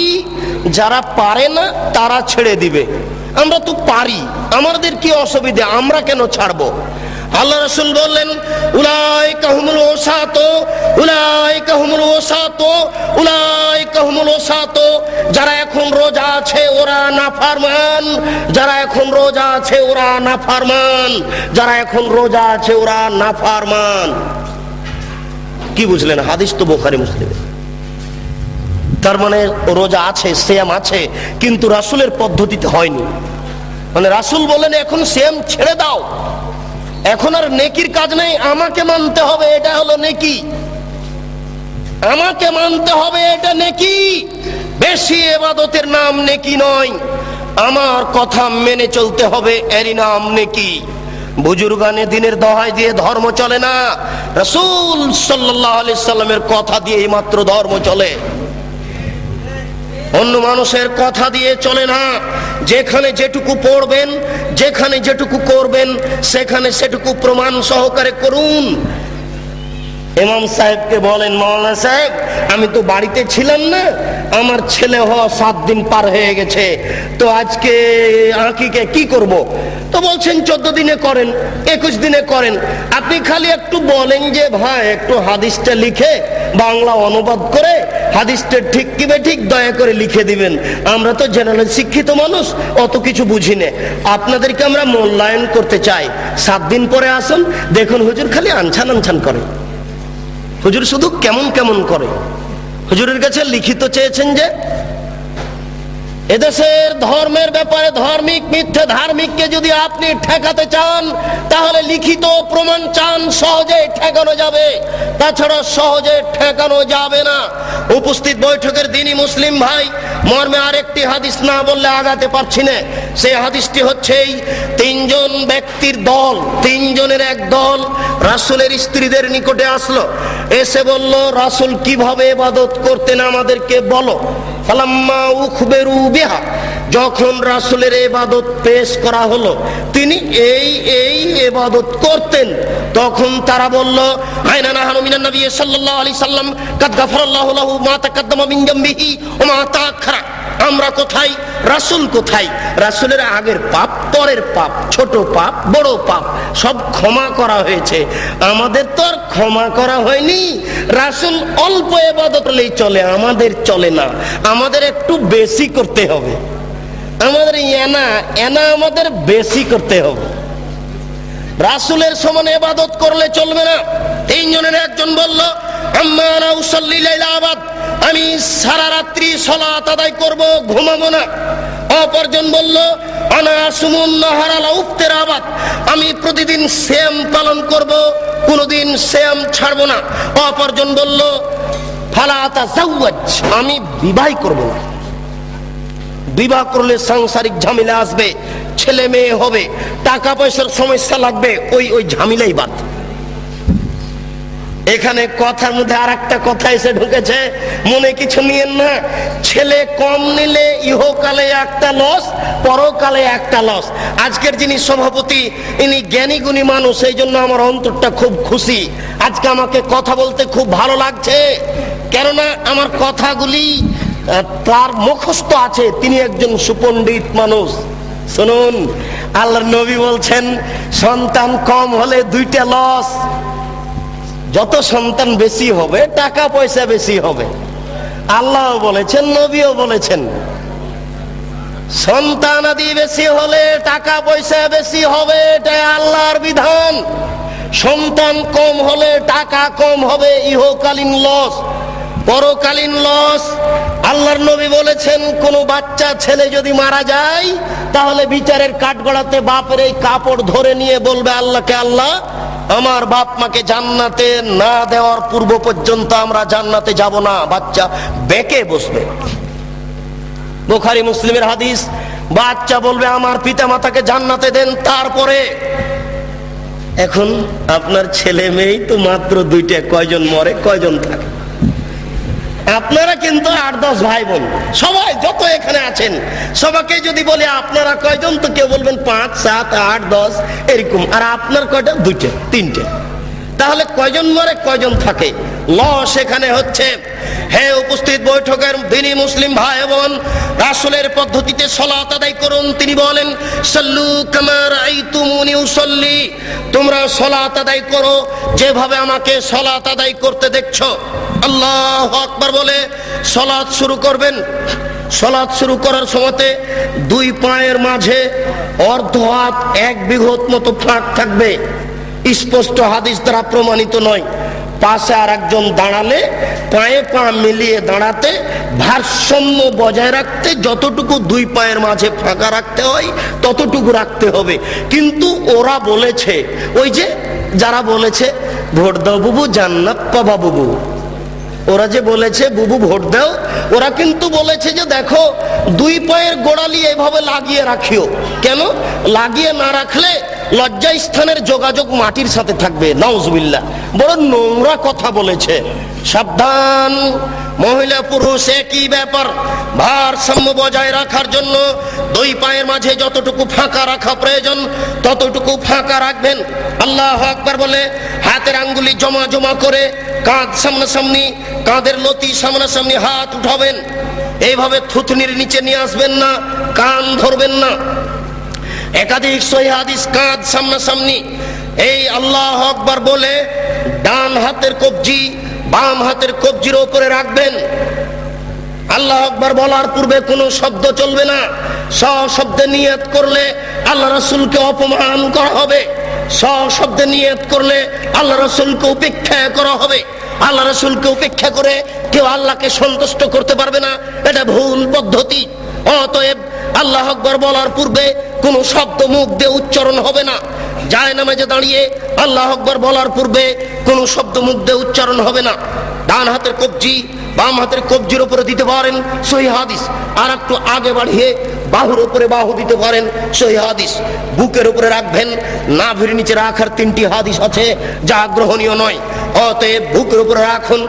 যারা পারে না তারা ছেড়ে দিবে। আমরা তো পারি, আমাদের কি অসুবিধা, আমরা কেন ছাড়বো? আল্লাহ রাসূল বললেন, উলাইকা হুমুল ওসাতো, উলাইকা হুমুল ওসাতো, উলাইকা হুমুল ওসাতো। যারা এখন রোজা আছে ওরা নাফরমান, যারা এখন রোজা আছে ওরা নাফরমান, যারা এখন রোজা আছে ওরা নাফরমান। কি বুঝলেন? হাদিস তো বুখারী মুসলিমে। তার মানে রোজা আছে, সিয়াম আছে, কিন্তু রাসূলের পদ্ধতিতে হয়নি। মানে রাসূল বলেন এখন সিয়াম ছেড়ে দাও, এখন আর নেকির কাজ নেই, আমাকে মানতে হবে, এটা হলো নেকি, আমাকে মানতে হবে, এটা নেকি। বেশি ইবাদতের নাম নেকি নয়, আমার কথা মেনে চলতে হবে, এরই নাম নেকি। বুজুর্গানে দিনের দোহাই দিয়ে ধর্ম চলে না, রাসূল সাল্লাল্লাহু আলাইহি সাল্লামের কথা দিয়ে মাত্র ধর্ম চলে, অন্য মানুষের কথা দিয়ে চলে না। যেখানে যেটুকু পড়বেন, যেখানে যেটুকু করবেন, সেখানে সেটুকু প্রমাণ সহকারে করুন। ইমাম সাহেবকে বলেন, মাওলানা সাহেব আমি তো বাড়িতে ছিলাম না, আমার ছেলে হওয়া 7 দিন পার হয়ে গেছে, তো আজকে আঁকিকে কি করব? তো বলছেন 14 দিনে করেন, 21 দিনে করেন। আপনি খালি একটু বলেন যে ভাই একটু হাদিসটা লিখে বাংলা অনুবাদ করে হাদিসটা ঠিক কি বেঠিক দয়া করে লিখে দিবেন। আমরা তো জেনারেল শিক্ষিত মানুষ, অত কিছু বুঝি না, আপনাদেরকে আমরা মূল্যায়ন করতে চাই। 7 দিন পরে আসুন, দেখুন হুজুর খালি আনছান আনছান করে, হুজুর শুধু কেমন কেমন করে। হুজুরের কাছে লিখিত চেয়েছেন যে এদেশের ধর্মের ব্যাপারে ধার্মিক মিথ্যে ধার্মিককে যদি আপনি ঠেকাতে চান তাহলে লিখিত প্রমাণ চান, সহজে ঠেকানো যাবে, তাছাড়া সহজে ঠেকানো যাবে না। উপস্থিত বৈঠকের দিনই মুসলিম ভাই, মর্মে আরেকটি হাদিস না বললে আগাতে পারছি না। সেই হাদিসটি হচ্ছে এই 3 জন ব্যক্তির দল, 3 জনের এক দল রাসূলের স্ত্রীদের নিকটে আসলো, এসে বলল রাসূল কিভাবে ইবাদত করতেন আমাদেরকে বলো। ফালাম্মা উখবিরু বিহা, যখন রাসূলের ইবাদত পেশ করা হলো, তিনি এই এই ইবাদত করতেন, তখন তারা বলল আইনা নাহনু মিনান নবী সাল্লাল্লাহু আলাইহি সাল্লাম কাদ গাফারাল্লাহু লাহু মা তাকাদ্দামা মিন যামবিহি ওয়া মা তাআখারা। আমরা কোথায়, রাসূল কোথায়? রাসূলের আগের পাপ, পরের পাপ, ছোট পাপ, বড় পাপ সব ক্ষমা করা হয়েছে, আমাদের তো আর ক্ষমা করা হয়নি। রাসূল অল্প ইবাদত করলেই চলে, আমাদের চলে না, আমাদের একটু বেশি করতে হবে, আমাদের এনা আমাদের বেশি করতে হবে। রাসূলের সমান ইবাদত করলে চলবে না। 3 জনের একজন বলল আম্মা আনা উসাল্লি লাইলা আবাদ, আমি সারা রাত্রি সালাত আদায় করব, ঘুমাবো না। অপরজন বলল আনা আসুমুন নাহারা লা উফতির আবাদ, আমি প্রতিদিন সিয়াম পালন করব, কোনোদিন সিয়াম ছাড়বো না। অপরজন বলল ফালা আতাজাওয়াজ, আমি বিবাহ করব না, বিবাহ করলে সাংসারিক ঝামেলা আসবে, ছেলে মেয়ে হবে, টাকা পয়সার সমস্যা লাগবে, ওই ঝামেলাই বাদ। এখানে কথার মধ্যে আর একটা কথা এসে ঢুকেছে, মনে কিছু নিয়েন না। ছেলে কম নিলে ইহকালে একটা লস, পরকালে একটা লস। আজকের যিনি সভাপতি ইনি জ্ঞানী গুণী মানুষ, এই জন্য আমার অন্তরটা খুব খুশি। আজকে আমাকে কথা বলতে খুব ভালো লাগছে, কেননা আমার কথাগুলি তার মুখস্থ আছে, তিনি একজন সুপণ্ডিত মানুষ। শুনুন, আল্লাহর নবী বলছেন সন্তান কম হলে 2টা লস, যত সন্তান বেশি হবে টাকা পয়সা বেশি হবে। আল্লাহ বলেছেন, নবীও বলেছেন, সন্তান আদি বেশি হলে টাকা পয়সা বেশি হবে, এটাই আল্লাহর বিধান। সন্তান কম হলে টাকা কম হবে, ইহকালীন লস। পরকালীন লস। আল্লাহর নবী বলেছেন কোন বাচ্চা ছেলে যদি মারা যায় তাহলে বিচারের কাঠগড়াতে বাপের এই কাপড় ধরে নিয়ে বলবে আল্লাহকে, আল্লাহ আমার বাপ মাকে জান্নাতে না দেওয়ার পূর্ব পর্যন্ত আমরা জান্নাতে যাব না। বাচ্চা বেঁকে বসবে। বুখারী মুসলিমের হাদিস। বাচ্চা বলবে আমার পিতা মাতাকে জান্নাতে দেন তারপরে। এখন আপনার ছেলে মেয়েই তো মাত্র দুইটা, কয়জন মরে কয়জন থাকে? আপনারা কিন্তু 8-10 ভাই বোন, সবাই যত এখানে আছেন সবাইকে যদি বলে আপনারা কয়জন, তো কেউ বলবেন 5, 7, 8, 10 এরকম। আর আপনার কয়টা? 2টা 3টে। তাহলে কয়জন মরে কয়জন থাকে? লস এখানে হচ্ছে। হে উপস্থিত বৈঠকের দিনী মুসলিম ভাই বোন, রাসূলের পদ্ধতিতে সালাত আদায় করুন। তিনি বলেন সাল্লু কামা রাআইতুমুনি উসাল্লি, তোমরা সালাত আদায় করো যেভাবে আমাকে সালাত আদায় করতে দেখছো। আল্লাহু আকবার বলে সালাত শুরু করবেন। সালাত শুরু করার সময়তে দুই পায়ের মাঝে অর্ধ হাত 1 বিঘত মতো ফাঁক থাকবে। স্পষ্ট হাদিস দ্বারা প্রমাণিত নয়। পাশে আর একজন দাঁড়ালে পায়ে পা মিলিয়ে দাঁড়াতে, ভারসাম্য বজায় রাখতে যতটুকু দুই পায়ের মাঝে ফাঁকা রাখতে হয় ততটুকু রাখতে হবে। কিন্তু ওরা বলেছে, ওই যে যারা বলেছে ভোট দাও বুবু জান্নাত পাবা বুবু, ওরা যে বলেছে বুবু ভোট দাও, ওরা কিন্তু বলেছে যে দেখো দুই পায়ের গোড়ালি এভাবে লাগিয়ে রাখিও। কেন লাগিয়ে না রাখলে লজ্জা স্থানের যোগাযোগ মাটির সাথে থাকবে। নাউজুবিল্লাহ, বড় নোংরা কথা বলেছে। সাবধান, মহিলা পুরুষ একই ব্যাপার। ভারসাম্য বজায় রাখার জন্য দুই পায়ের মাঝে যতটুকু ফাঁকা রাখা প্রয়োজন ততটুকু ফাঁকা রাখবেন। আল্লাহু আকবার বলে হাতের আঙ্গুলি জমা জমা করে কাঁধ সামনাসামনি, কাঁধের লতি সামনাসামনি হাত উঠাবেন। এইভাবে থুতনির নিচে নিয়ে আসবেন না, কান ধরবেন না। একাধিক সহিহ হাদিস কাঁধ সামনাসামনি। এই আল্লাহু আকবার বলে ডান হাতের কবজি বাম হাতের কবজির উপরে রাখবেন। আল্লাহু আকবার বলার পূর্বে কোনো শব্দ চলবে না। সশব্দে নিয়ত করলে আল্লাহ রাসূলকে অপমান করা হবে। সশব্দে নিয়ত করলে আল্লাহ রাসূলকে উপেক্ষা করা হবে। আল্লাহ রাসূলকে উপেক্ষা করে কেউ আল্লাহকে সন্তুষ্ট করতে পারবে না, এটা ভুল পদ্ধতি। অতএব আল্লাহু আকবার বলার পূর্বে কোনো শব্দ মুখ দিয়ে উচ্চারণ হবে না। জায়নামাজে দাঁড়িয়ে আল্লাহু আকবার বলার পূর্বে কোনো শব্দ মুখ দিয়ে উচ্চারণ হবে না। ডান হাতের কবজি বাম হাতের কবজির উপরে দিতে পারেন, সহিহ হাদিস। আর একটু আগে বাড়িয়ে বাহুর উপরে বাহু দিতে পারেন, সহিহ হাদিস। বুকের উপরে রাখবেন, নাভির নিচে রাখার 3টি হাদিস আছে যা গ্রহণীয় নয়। অতএব বুকের উপরে রাখুন।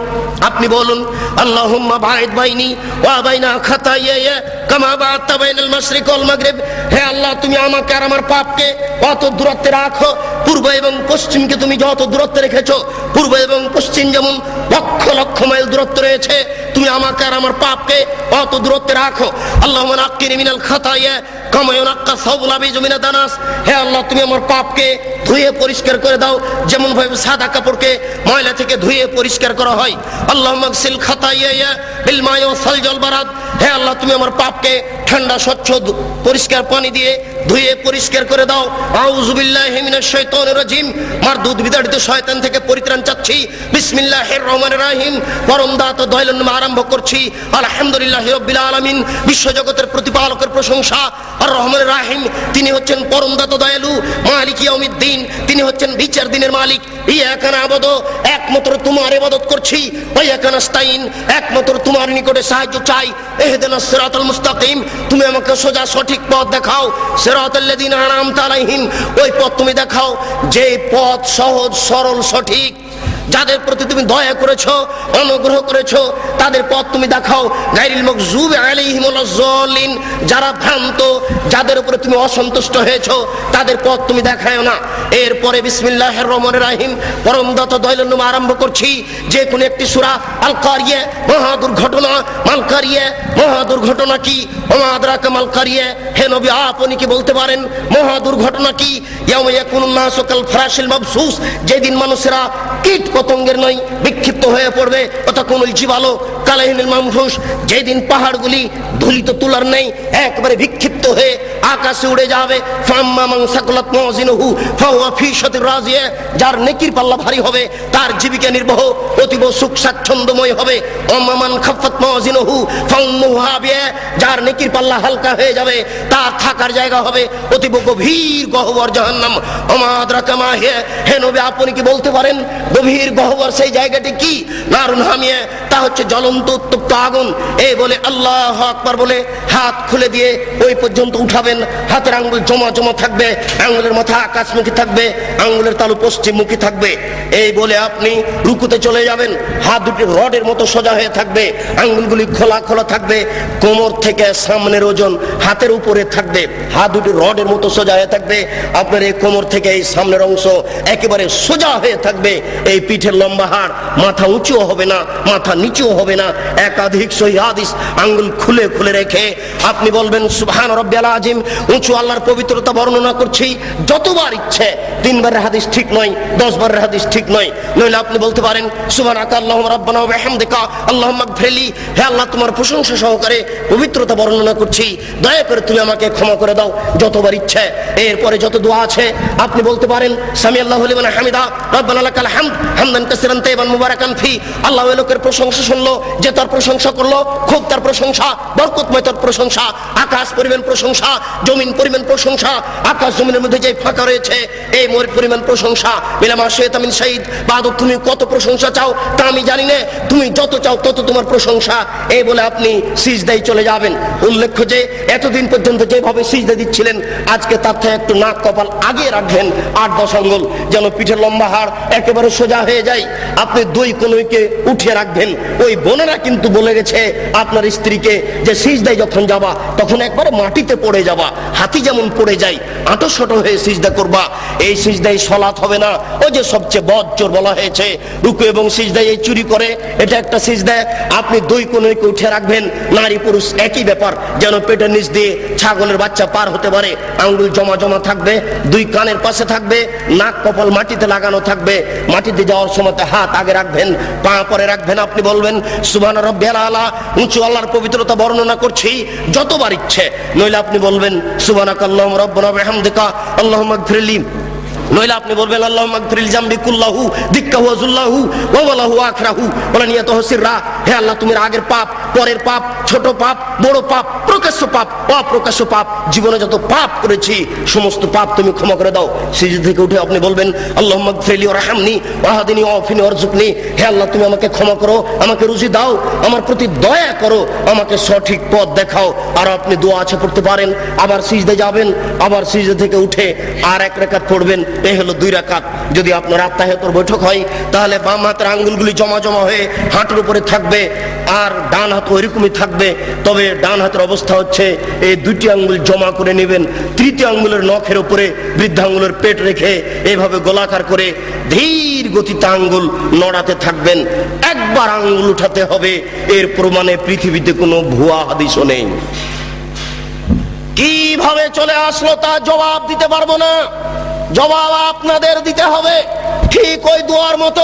আপনি বলুন আল্লাহুম্মা বাঈদ বাইনি ওয়া বাইনা খাতায়ায়া কামা বা'আদতা বাইনাল মাশরিক ওয়াল মাগরিব। হে আল্লাহ, তুমি আমাকে আর আমার পাপকে অত দূরত্বে রাখো পূর্ব এবং পশ্চিমকে তুমি যত দূরত্বে রেখেছো। পূর্ব এবং পশ্চিম যেমন লক্ষ লক্ষ মাইল দূরত্ব রয়েছে, তুমি আমাকে আর আমার পাপকে অত দূরত্বে রাখো। আল্লাহুম্মা নাক্কিনি মিনাল খাতায়া কামা ইউনাক্কা সাওবুল আবিযু মিনাদ দানাস। হে আল্লাহ, তুমি আমার পাপকে ধুয়ে পরিষ্কার করে দাও যেমন ভাবে সাদা কাপড়কে ময়লা থেকে ধুয়ে পরিষ্কার করা হয়। আল্লাহুম্মা গসিল খাতায়া বিল মাই ওয়াস সালজি ওয়াল বারাদ। হে আল্লাহ, তুমি আমার পাপকে ঠান্ডা স্বচ্ছ পরিষ্কার পানি দিয়ে ধুয়ে পরিষ্কার করে দাও। আউযু বিল্লাহি মিনাশ শাইতানির রাজিম। মারদুদ বিতাড়িত শয়তান থেকে পরিত্রাণ চাচ্ছি। বিসমিল্লাহির রহমানির রহিম। পরম দাতা দয়ালুর নামে আরম্ভ করছি। আলহামদুলিল্লাহি রাব্বিল আলামিন। বিশ্বজগতের প্রতিপালকের প্রশংসা। আর রহমানির রহিম, তিনি হচ্ছেন পরম দাতা দয়ালু। মালিক ইয়াউমিদ্দিন, তিনি হচ্ছেন বিচার দিনের মালিক। ইয়াকা না'বুদু, একমাত্র তোমার ইবাদত করছি। ওয়া ইয়াকা নাস্তাইন, একমাত্র তোমার নিকটে সাহায্য চাই। ইহদিনাস সিরাতাল মুস্তাকিম, তুমি আমাকে সোজা সঠিক পথ দেখাও। সিরাতাল্লাযিনা আন'আমতা আলাইহিম, ওই পথ তুমি দেখাও যে পথ সহজ সরল সঠিক। যাদের প্রতি তুমি দয়া করেছো অনুগ্রহ করেছো তাদের পথ তুমি দেখাও। গায়রিল মাগযুবি আলাইহিম ওয়ালাজ যালিন, যারা ভ্রান্ত যাদের উপরে তুমি অসন্তুষ্ট হয়েছো তাদের পথ তুমি দেখায়ও না। এরপরে বিসমিল্লাহির রহমানির রহিম, পরম দাতা দয়ালুর নামে আরম্ভ করছি। যে কোনো একটি সূরা। আল কারিয়া, মহা দুর্ঘটনা। মাল কারিয়া, মহা দুর্ঘটনা কি? ওমা আদরাকা মাল কারিয়া। হে নবী, আপনি কি বলতে পারেন মহা দুর্ঘটনা কি? ইয়াউমা ইয়াকুনুন নাসু কাল ফারাশিল মাবসুস, যেদিন মানুষেরা কীট পতঙ্গের নয় বিক্ষিপ্ত হয়ে পড়বে। অতকুনুল জিবালু কালাইহিল মানফুস, যেদিন পাহাড়গুলি ধুলিত তুলার নেই একবারে বিক্ষিপ্ত হয়ে আকাশে উড়ে যাবে। ফাম্মা মান সাকুলাত মাওয়াজিনুহু ফাহুয়া ফি শাতির রাজিয়া, যার নেকির পাল্লা ভারী হবে তার জীবিকা নির্বাহ অতীব সুখ স্বাচ্ছন্দ্যময় হবে। ওয়াম্মা মান খাফফাত মাওয়াজিনুহু ফাউম্মুহু হাবিয়া, যার নেকির পাল্লা হালকা হয়ে যাবে তার থাকার জায়গা হবে অতীব গভীর গহ্বর জাহান্নাম। ওমা আদরাকা মা হিয়া, হে নবী আপনি কি বলতে পারেন গভীর গহ্বর সেই জায়গাটি কি? নারুন হামিয়া, তা হচ্ছে জ্বলন্ত উত্তপ্ত আগুন। এই বলে আল্লাহু আকবার বলে হাত খুলে দিয়ে ওই পর্যন্ত উঠাবেন। হাতের আঙ্গুল জমা জমা থাকবে, আঙ্গুলের মাথা আকাশমুখী থাকবে, আঙ্গুলের তালু পশ্চিমমুখী থাকবে। এই বলে আপনি রুকুতে চলে যাবেন। হাত দুটি রডের মতো সোজা হয়ে থাকবে, আঙ্গুলগুলি খোলা খোলা থাকবে, কোমর থেকে সামনের ওজন হাতের উপরে থাকবে। হাত দুটি রডের মতো সোজা হয়ে থাকবে, আপনার এই কোমর থেকে এই সামনের অংশ একেবারে সোজা হয়ে থাকবে। এই পিঠের লম্বা হাড়, মাথা উঁচুও হবে না মাথা নিচুও হবে না। একাধিক সহিহ হাদিস আঙ্গুল খুলে খুলে রেখে আপনি বলবেন সুবহান রাব্বিয়াল আযীম। উঁচু আল্লাহর পবিত্রতা বর্ণনা করছি যতবার ইচ্ছে, 3 বারের হাদিস ঠিক নয়, 10 বারের হাদিস ঠিক নয়। নইলে আপনি বলতে পারেন সুবহানাকা আল্লাহুম্মা রাব্বানা ওয়া বিহামদিকা আল্লাহুম্মা গফিরলি, হে আল্লাহ তোমার প্রশংসা সহকারে পবিত্রতা বর্ণনা করছি, দয়া করে তুমি আমাকে ক্ষমা করে দাও, যতবার ইচ্ছে। এরপরে যত দোয়া আছে আপনি বলতে পারেন সামি আল্লাহু লিমান হামিদা রাব্বানা লাকাল হামদ হামদান কাসিরান তাইয়িবান মুবারাকান ফি। আল্লাহ ওই লোকের প্রশংসা শুনলো যে তার প্রশংসা করলো, খুব তার প্রশংসা, বরকতময় তার প্রশংসা। আকাশ পরিমাণ প্রশংসা, জমিন পরিমাণ প্রশংসা, আকাশ জমিনের মধ্যে যে ফাঁকা রয়েছে এই পরিমাণ প্রশংসা। মিলামা শয়তামিন শাহিদ, বাদক তুমি কত প্রশংসা চাও তা আমি জানি না, তুমি যত চাও তত তোমার প্রশংসা। এই বলে আপনি সিজদায় চলে যাবেন। উল্লেখ্য যে এতদিন পর্যন্ত যেভাবে সিজদা দিচ্ছিলেন আজকে তার থেকে একটু নাক কপাল আগে রাখবেন 8-10 আঙ্গুল, যেন পিঠের লম্বা হাড় একেবারে সোজা হয়ে যায়। আপনি 2 কনুইকে উঠিয়ে রাখবেন। ওই বোনেরা কিন্তু বলে গেছে আপনার স্ত্রীকে যে সিজদায় যখন যাবা তখন একবারে মাটিতে পড়ে যাবা, হাতি যেমন পড়ে যায় আঁটো হয়ে সিজদা করবা। এই সিজদায় সালাত হবে না। ওই যে সবচেয়ে বজ্জর বলা হয়েছে রুকু এবং সিজদায় এই চুরি করে, এটা একটা সিজদা। আপনি 2 কনুইকে উঠে রাখবেন, নারী পুরুষ একই ব্যাপার, যেন পেটের নিচ দিয়ে ছাগলের বাচ্চা পার হতে পারে। আঙ্গুল জমা জমা থাকবে, 2 কানের পাশে থাকবে, নাক কপাল মাটিতে লাগানো থাকবে। মাটিতে যাওয়ার সময় হাত আগে রাখবেন, পা পরে রাখবেন। আপনি বলবেন সুবহান রাব্বিয়াল আলা, উঁচু আল্লাহর পবিত্রতা বর্ণনা করছি যতবার ইচ্ছে। নইলে আপনি বলবেন সুবহানাকা আল্লাহুম্মা রাব্বানা ওয়া বিহামদিকা আল্লাহুম্মা গফিরলি। নইলে আপনি বলবেন আল্লাহুম্মা গফিরলি জামবি কুল্লাহু দিক্কাহু ওয়া যুল্লাহু ওয়া ওয়ালাহু আখরাহু ওয়া নিয়াতুহু সিররা। হে আল্লাহ তুমি আগের পাপ, পরের পাপ, ছোট পাপ, বড় পাপ, প্রকাশ্য পাপ, অপ্রকাশ্য পাপ, জীবনে যত পাপ করেছি সমস্ত পাপ তুমি ক্ষমা করে দাও। সিজদা থেকে উঠে আপনি বলবেন আল্লাহুম্মা গফিরলি ওয়ারহামনি ওয়াহদিনি ওয়াফিনি ওয়ারযুকনি। হে আল্লাহ তুমি আমাকে ক্ষমা করো, আমাকে রুজি দাও, আমার প্রতি দয়া করো, আমাকে সঠিক পথ দেখাও। আর আপনি দোয়া আছে পড়তে পারেন, আবার সিজদা যাবেন, আবার সিজদা থেকে উঠে আর 1 রাকাত পড়বেন। এই হলো 2 রাকাত। যদি আপনার আত্মাহিয়াতুর বৈঠক হয় তাহলে বাম হাতের আঙ্গুলগুলি জমা জমা হয়ে হাঁটুর উপরে থাকবে, আর ডান হাত ওইরকমই থাকবে। তবে ডান হাতের অবস্থা হচ্ছে এই 2টি আঙ্গুল জমা করে নেবেন, 3টি আঙ্গুলের নখের উপরে বৃদ্ধাঙ্গুলের পেট রেখে এইভাবে গোলাকার করে ধীর গতিতে আঙ্গুল নড়াতে থাকবেন। একবার আঙ্গুল উঠাতে হবে, এর প্রমাণে পৃথিবীতে কোনো ভুয়া হাদিসও নেই। কিভাবে চলে আসলো তা জবাব দিতে পারবো না, জবাব আপনাদের দিতে হবে। ঠিক ওই দোয়ার মতো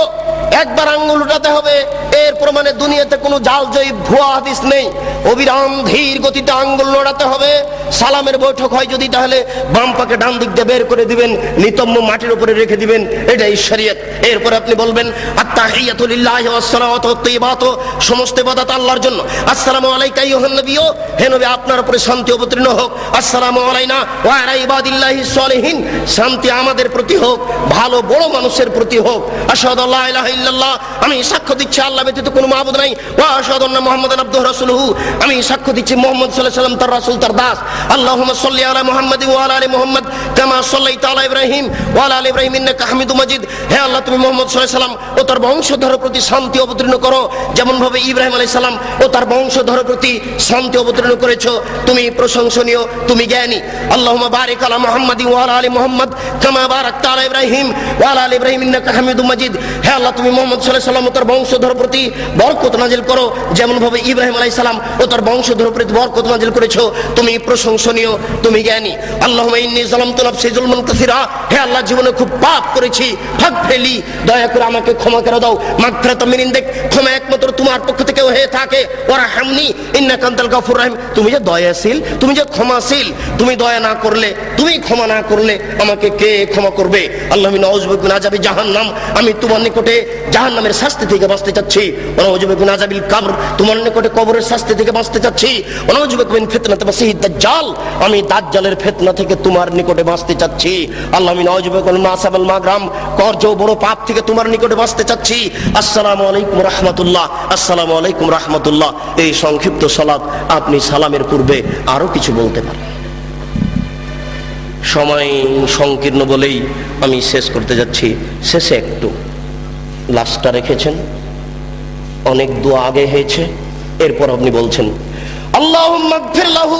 একবার আঙ্গুল উঠাতে হবে, এর প্রমাণে দুনিয়াতে কোনো জালজয়ী ভুয়া হাদিস নেই। অবিরাম ধীর গতিতে আঙ্গুল নড়াতে হবে। সালামের বৈঠক হয় যদি তাহলে বাম পাকে ডান দিক দিয়ে বের করে দিবেন, নিতম্ব মাটির উপরে রেখে দিবেন, এটাই শরীয়ত। এরপরে আপনি বলবেন আত্তাহিয়াতু লিল্লাহি ওয়াস সালাওয়াতু তাইয়্যিবাতু, সমস্ত ইবাদত আল্লাহর জন্য। আসসালামু আলাইকা আইয়ুহান নবিয়্যু, হে নবী আপনার উপরে শান্তি অবতীর্ণ হোক। আসসালামু আলাইনা ওয়া আলা ইবাদিল্লাহিস সালিহিন, শান্তি আমাদের প্রতি হোক, ভালো বড় মানুষের প্রতি হোক। আশহাদু আল্লা ইলাহা ইল্লাল্লাহ, আমি সাক্ষ্য দিচ্ছি আল্লাহ ব্যতীত কোনো মাবুদ নাই। ওয়া আশহাদু আন্না মুহাম্মাদান আবদুহু রাসূলুহু, আমি সাক্ষ্য দিচ্ছি মুহাম্মদ সাল্লাল্লাহু আলাইহি ওয়াসাল্লাম তার রাসূল তার দাস। আল্লাহুম্মা সাল্লি আলা মুহাম্মাদিন ওয়া আলা আলি মুহাম্মাদ কামা সাল্লাইতা আলা ইব্রাহিম ওয়া আলা আলি ইব্রাহিম ইন্নাকা হামিদুম মাজিদ। হে আল্লাহ তুমি মুহাম্মদ সাল্লাল্লাহু আলাইহি ওয়াসাল্লাম ও তার বংশধরের প্রতি শান্তি অবতীর্ণ করো, যেমন ভাবে ইব্রাহিম আলাইহিস সালাম ও তার বংশধরের প্রতি শান্তি অবতীর্ণ করেছো। তুমি প্রশংসনীয়, তুমি জ্ঞানী। আল্লাহুম্মা বারিক আলা মুহাম্মাদিন ওয়া আলা আলি মুহাম্মাদ কামা বারাকতা আলা ইব্রাহিম ওয়া আলা আলি ইব্রাহিম ইন্নাকা হামিদুম মাজিদ। হে আল্লাহ তুমি তুমি মুহাম্মদ সাল্লাল্লাহু আলাইহি ওয়াসাল্লাম ও তার বংশধর প্রতি বরকত নাজিল করো, যেমন ভাবে ইব্রাহিম আলাইহিস সালাম ও তার বংশধর প্রতি বরকত নাজিল করেছো। তুমি প্রশংসনীয়, তুমি জ্ঞানী। আল্লাহুম্মা ইন্নী যালামতু নাফসি যুলমান কাসীরা, হে আল্লাহ জীবনে খুব পাপ করেছি, ফাগ ফেলি, দয়া করে আমাকে ক্ষমা করে দাও। মাগফিরাতাম মিন ইনদিক, ক্ষমা একমাত্র তোমার পক্ষ থেকে হয়ে থাকে। ওয়ারহামনি ইন্নাকা আনতাল গাফুর রাহিম, তুমি যে দয়াশীল, তুমি যে ক্ষমাশীল, তুমি দয়া না করলে, তুমি ক্ষমা না করলে আমাকে কে ক্ষমা করবে? আল্লাহুম্মা নাউযু বিকা মিন আযাবি জাহান্নাম, আমি তোমার নিকটে জাহান্নামের শাস্তি থেকে বাঁচতে চাচ্ছি। ওয়া নাউযু বিকা মিন আযাবিল কবর, তোমার নিকটে কবরের শাস্তি থেকে বাঁচতে চাচ্ছি। ওয়া নাউযু বিকা মিন ফিতনাতিল মাসিহিদ দাজ্জাল, আমি দাজ্জালের ফিতনা থেকে তোমার নিকটে বাঁচতে চাচ্ছি। আল্লাহুম্মা নাউযু বিকা মিন মাসাবাল মাগরাম, কর্জ বড় পাপ থেকে তোমার নিকটে বাঁচতে চাচ্ছি। আসসালামু আলাইকুম রাহমাতুল্লাহ, আসসালামু আলাইকুম রাহমাতুল্লাহ। এই সংক্ষিপ্ত সালাত আপনি সালামের পূর্বে আরো কিছু বলতে পারেন। সময় সংকীর্ণ বলেই আমি শেষ করতে যাচ্ছি। শেষে একটু লাস্টটা রেখেছেন, অনেক দোয়া আগে হয়েছে, এরপর আপনি বলছেন আল্লাহুম্মা গফির লাহু,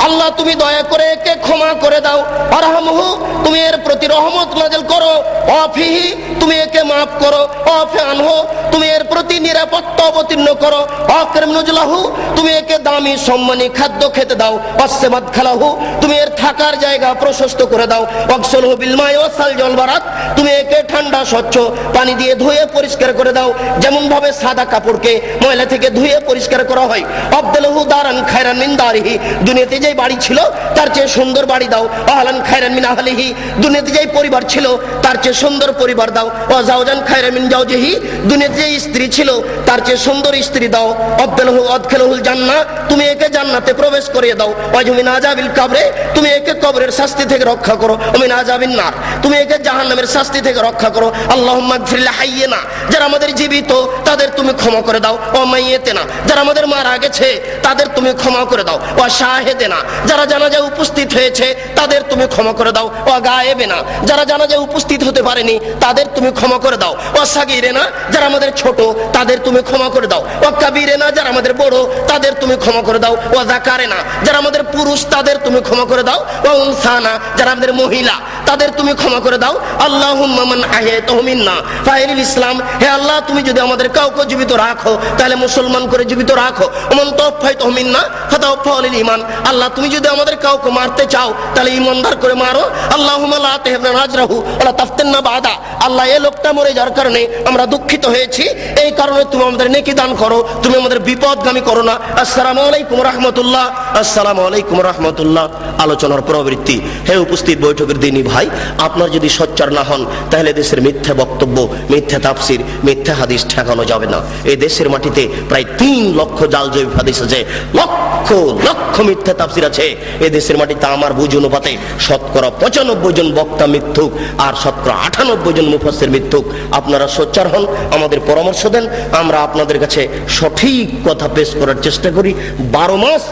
আল্লাহ তুমি দয়া করে একে ক্ষমা করে দাও। আরহামহু, তুমি এর প্রতি রহমত নাযিল করো। ওয়াফিহি, তুমি একে মাফ করো। ওয়াফি আনহু, তুমি এর প্রতি নিরাপত্তা অবতীর্ণ করো। ওয়াকরিম নুজলাহু, তুমি একে দামি সম্মানী খাদ্য খেতে দাও। ওয়াসসামাদ খালাহু, তুমি এর থাকার জায়গা প্রশস্ত করে দাও। ওয়াগসলহু বিল মাই ওয়াসালজি ওয়াল বারাদ, তুমি একে ঠান্ডা স্বচ্ছ পানি দিয়ে ধুয়ে পরিষ্কার করে দাও, যেমন ভাবে সাদা কাপড়কে ময়লা থেকে ধুয়ে পরিষ্কার করা হয়। আবদুল্লাহু দারান খায়রান মিন দারিহি, দুনিয়াতে যে বাড়ি ছিল তার চেয়ে সুন্দর বাড়ি দাও। আহলান খায়রান মিন আহলিহি, দুনিয়াতে যে পরিবার ছিল তার চেয়ে সুন্দর পরিবার দাও। ওয়া জাওজান খায়রান মিন জাওজিহি, দুনিয়াতে যে স্ত্রী ছিল তার চেয়ে সুন্দর স্ত্রী দাও। আবদুল্লাহু আদখিলহুল জান্নাহ, তুমি একে জান্নাতে প্রবেশ করিয়ে দাও। ওয়াজু মিন আযাবিল কবরে, তুমি একে কবরের শাস্তি থেকে রক্ষা করো। ওয়া মিন আযাবিন নার, তুমি একে জাহান্নামের শাস্তি থেকে রক্ষা করো। আল্লাহুম্মা গফির লিহাইয়িনা, যারা আমাদের জীবিত তাদের তুমি ক্ষমা করে দাও। ওয়া মাইয়িতিনা, যারা আমাদের মারা গেছে তাদের তুমি ক্ষমা করে দাও। ওয়া শাহিদিনা, যারা জানাজায় উপস্থিত হয়েছে তাদের তুমি ক্ষমা করে দাও। ওয়া গায়েবিনা, যারা জানাজায় উপস্থিত হতে পারেনি তাদের তুমি ক্ষমা করে দাও। ওয়া সাগীরিনা, যারা আমাদের ছোট তাদের তুমি ক্ষমা করে দাও। ওয়া কাবীরিনা, যারা আমাদের বড় তাদের তুমি ক্ষমা করে দাও। ওয়া যাকারিনা, যারা আমাদের পুরুষ তাদের তুমি ক্ষমা করে দাও। ওয়া উনসানা, যারা আমাদের মহিলা তাদের তুমি ক্ষমা করে দাও। আল্লাহুম্মা মান আহয়াতাহু মিন্না ফাইরিল ইসলাম, হে আল্লাহ তুমি যদি আমাদের কাউকে জীবিত রাখো তাহলে মুসলমান করে জীবিত রাখো। ওমান তাওফাইতাহু মিন্না ফাতাওফাহু লিল ঈমান, আল্লাহ তুমি যদি আমাদের কাউকে মারতে চাও তাহলে ঈমানদার করে মারো। আল্লাহুম্মা লা তাহরিমনা আজরাহু ওয়া লা তাফতিননা বাদা, আল্লাহ এই লোকটা মরে যাওয়ার কারণে আমরা দুঃখিত হয়েছি, এই কারণে তুমি আমাদের নেকি দান করো, তুমি আমাদের বিপদগামী করো না। আসসালামু আলাইকুম রাহমাতুল্লাহ, আসসালামু আলাইকুম রাহমাতুল্লাহ। আলোচনার প্রবৃত্তি। হে উপস্থিত বৈঠকের দিনই ভাই, আপনার যদি সোচ্চার না হন তাহলে দেশের মিথ্যা বক্তব্য, মিথ্যা তাফসির, মিথ্যা হাদিস ঠেকানো যাবে না। এই দেশের মাটিতে প্রায় 3 লক্ষ জাল জৈব হাদিস আছে, লক্ষ লক্ষ মিথ্যা তাফসির আছে। এই দেশের মাটিতে আমার বুঝ অনুপাতে শতকরা 95 জন বক্তা মিথ্যুক আর শতকরা 98 জন মুফাসসির মিথ্যুক। আপনারা সোচ্চার হন, আমাদের পরামর্শ দেন, আমরা আপনাদের কাছে সঠিক কথা পেশ করার চেষ্টা করি। 12 মাস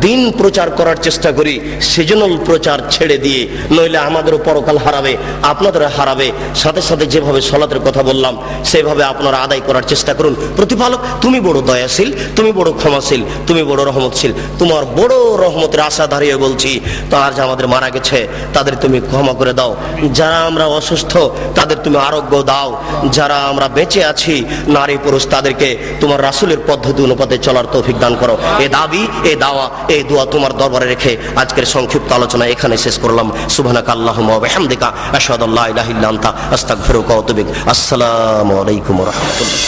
দিন প্রচার করার চেষ্টা করি, সিজনাল প্রচার ছেড়ে দিয়ে, নইলে আমাদেরও পরকাল হারাবে, আপনাদেরও হারাবে। সাথে সাথে যেভাবে সালাতের কথা বললাম সেভাবে আপনারা আদায় করার চেষ্টা করুন। প্রতিপালক তুমি বড় দয়াশীল, তুমি বড় ক্ষমাশীল, তুমি বড় রহমতশীল, তোমার বড় রহমতের আশা দাঁড়িয়ে বলছি, তার যে আমাদের মারা গেছে তাদের তুমি ক্ষমা করে দাও। যারা আমরা অসুস্থ তাদের তুমি আরোগ্য দাও। যারা আমরা বেঁচে আছি নারী পুরুষ তাদেরকে তোমার রাসূলের পদ্ধতি অনুপাতে চলার তৌফিক দান করো। এ দাবি, এ দাওয়া, এই দোয়া তোমার দরবারে রেখে আজকের সংক্ষিপ্ত আলোচনা এখানে শেষ করলাম। সুবহানাকা আল্লাহুম্মা ওয়া বিহামদিকা আশহাদু আল্লা ইলাহা ইল্লা আনতা আস্তাগফিরুকা ওয়া আতুবু ইলাইক। আসসালামু আলাইকুম ওয়া রাহমাতুল্লাহ।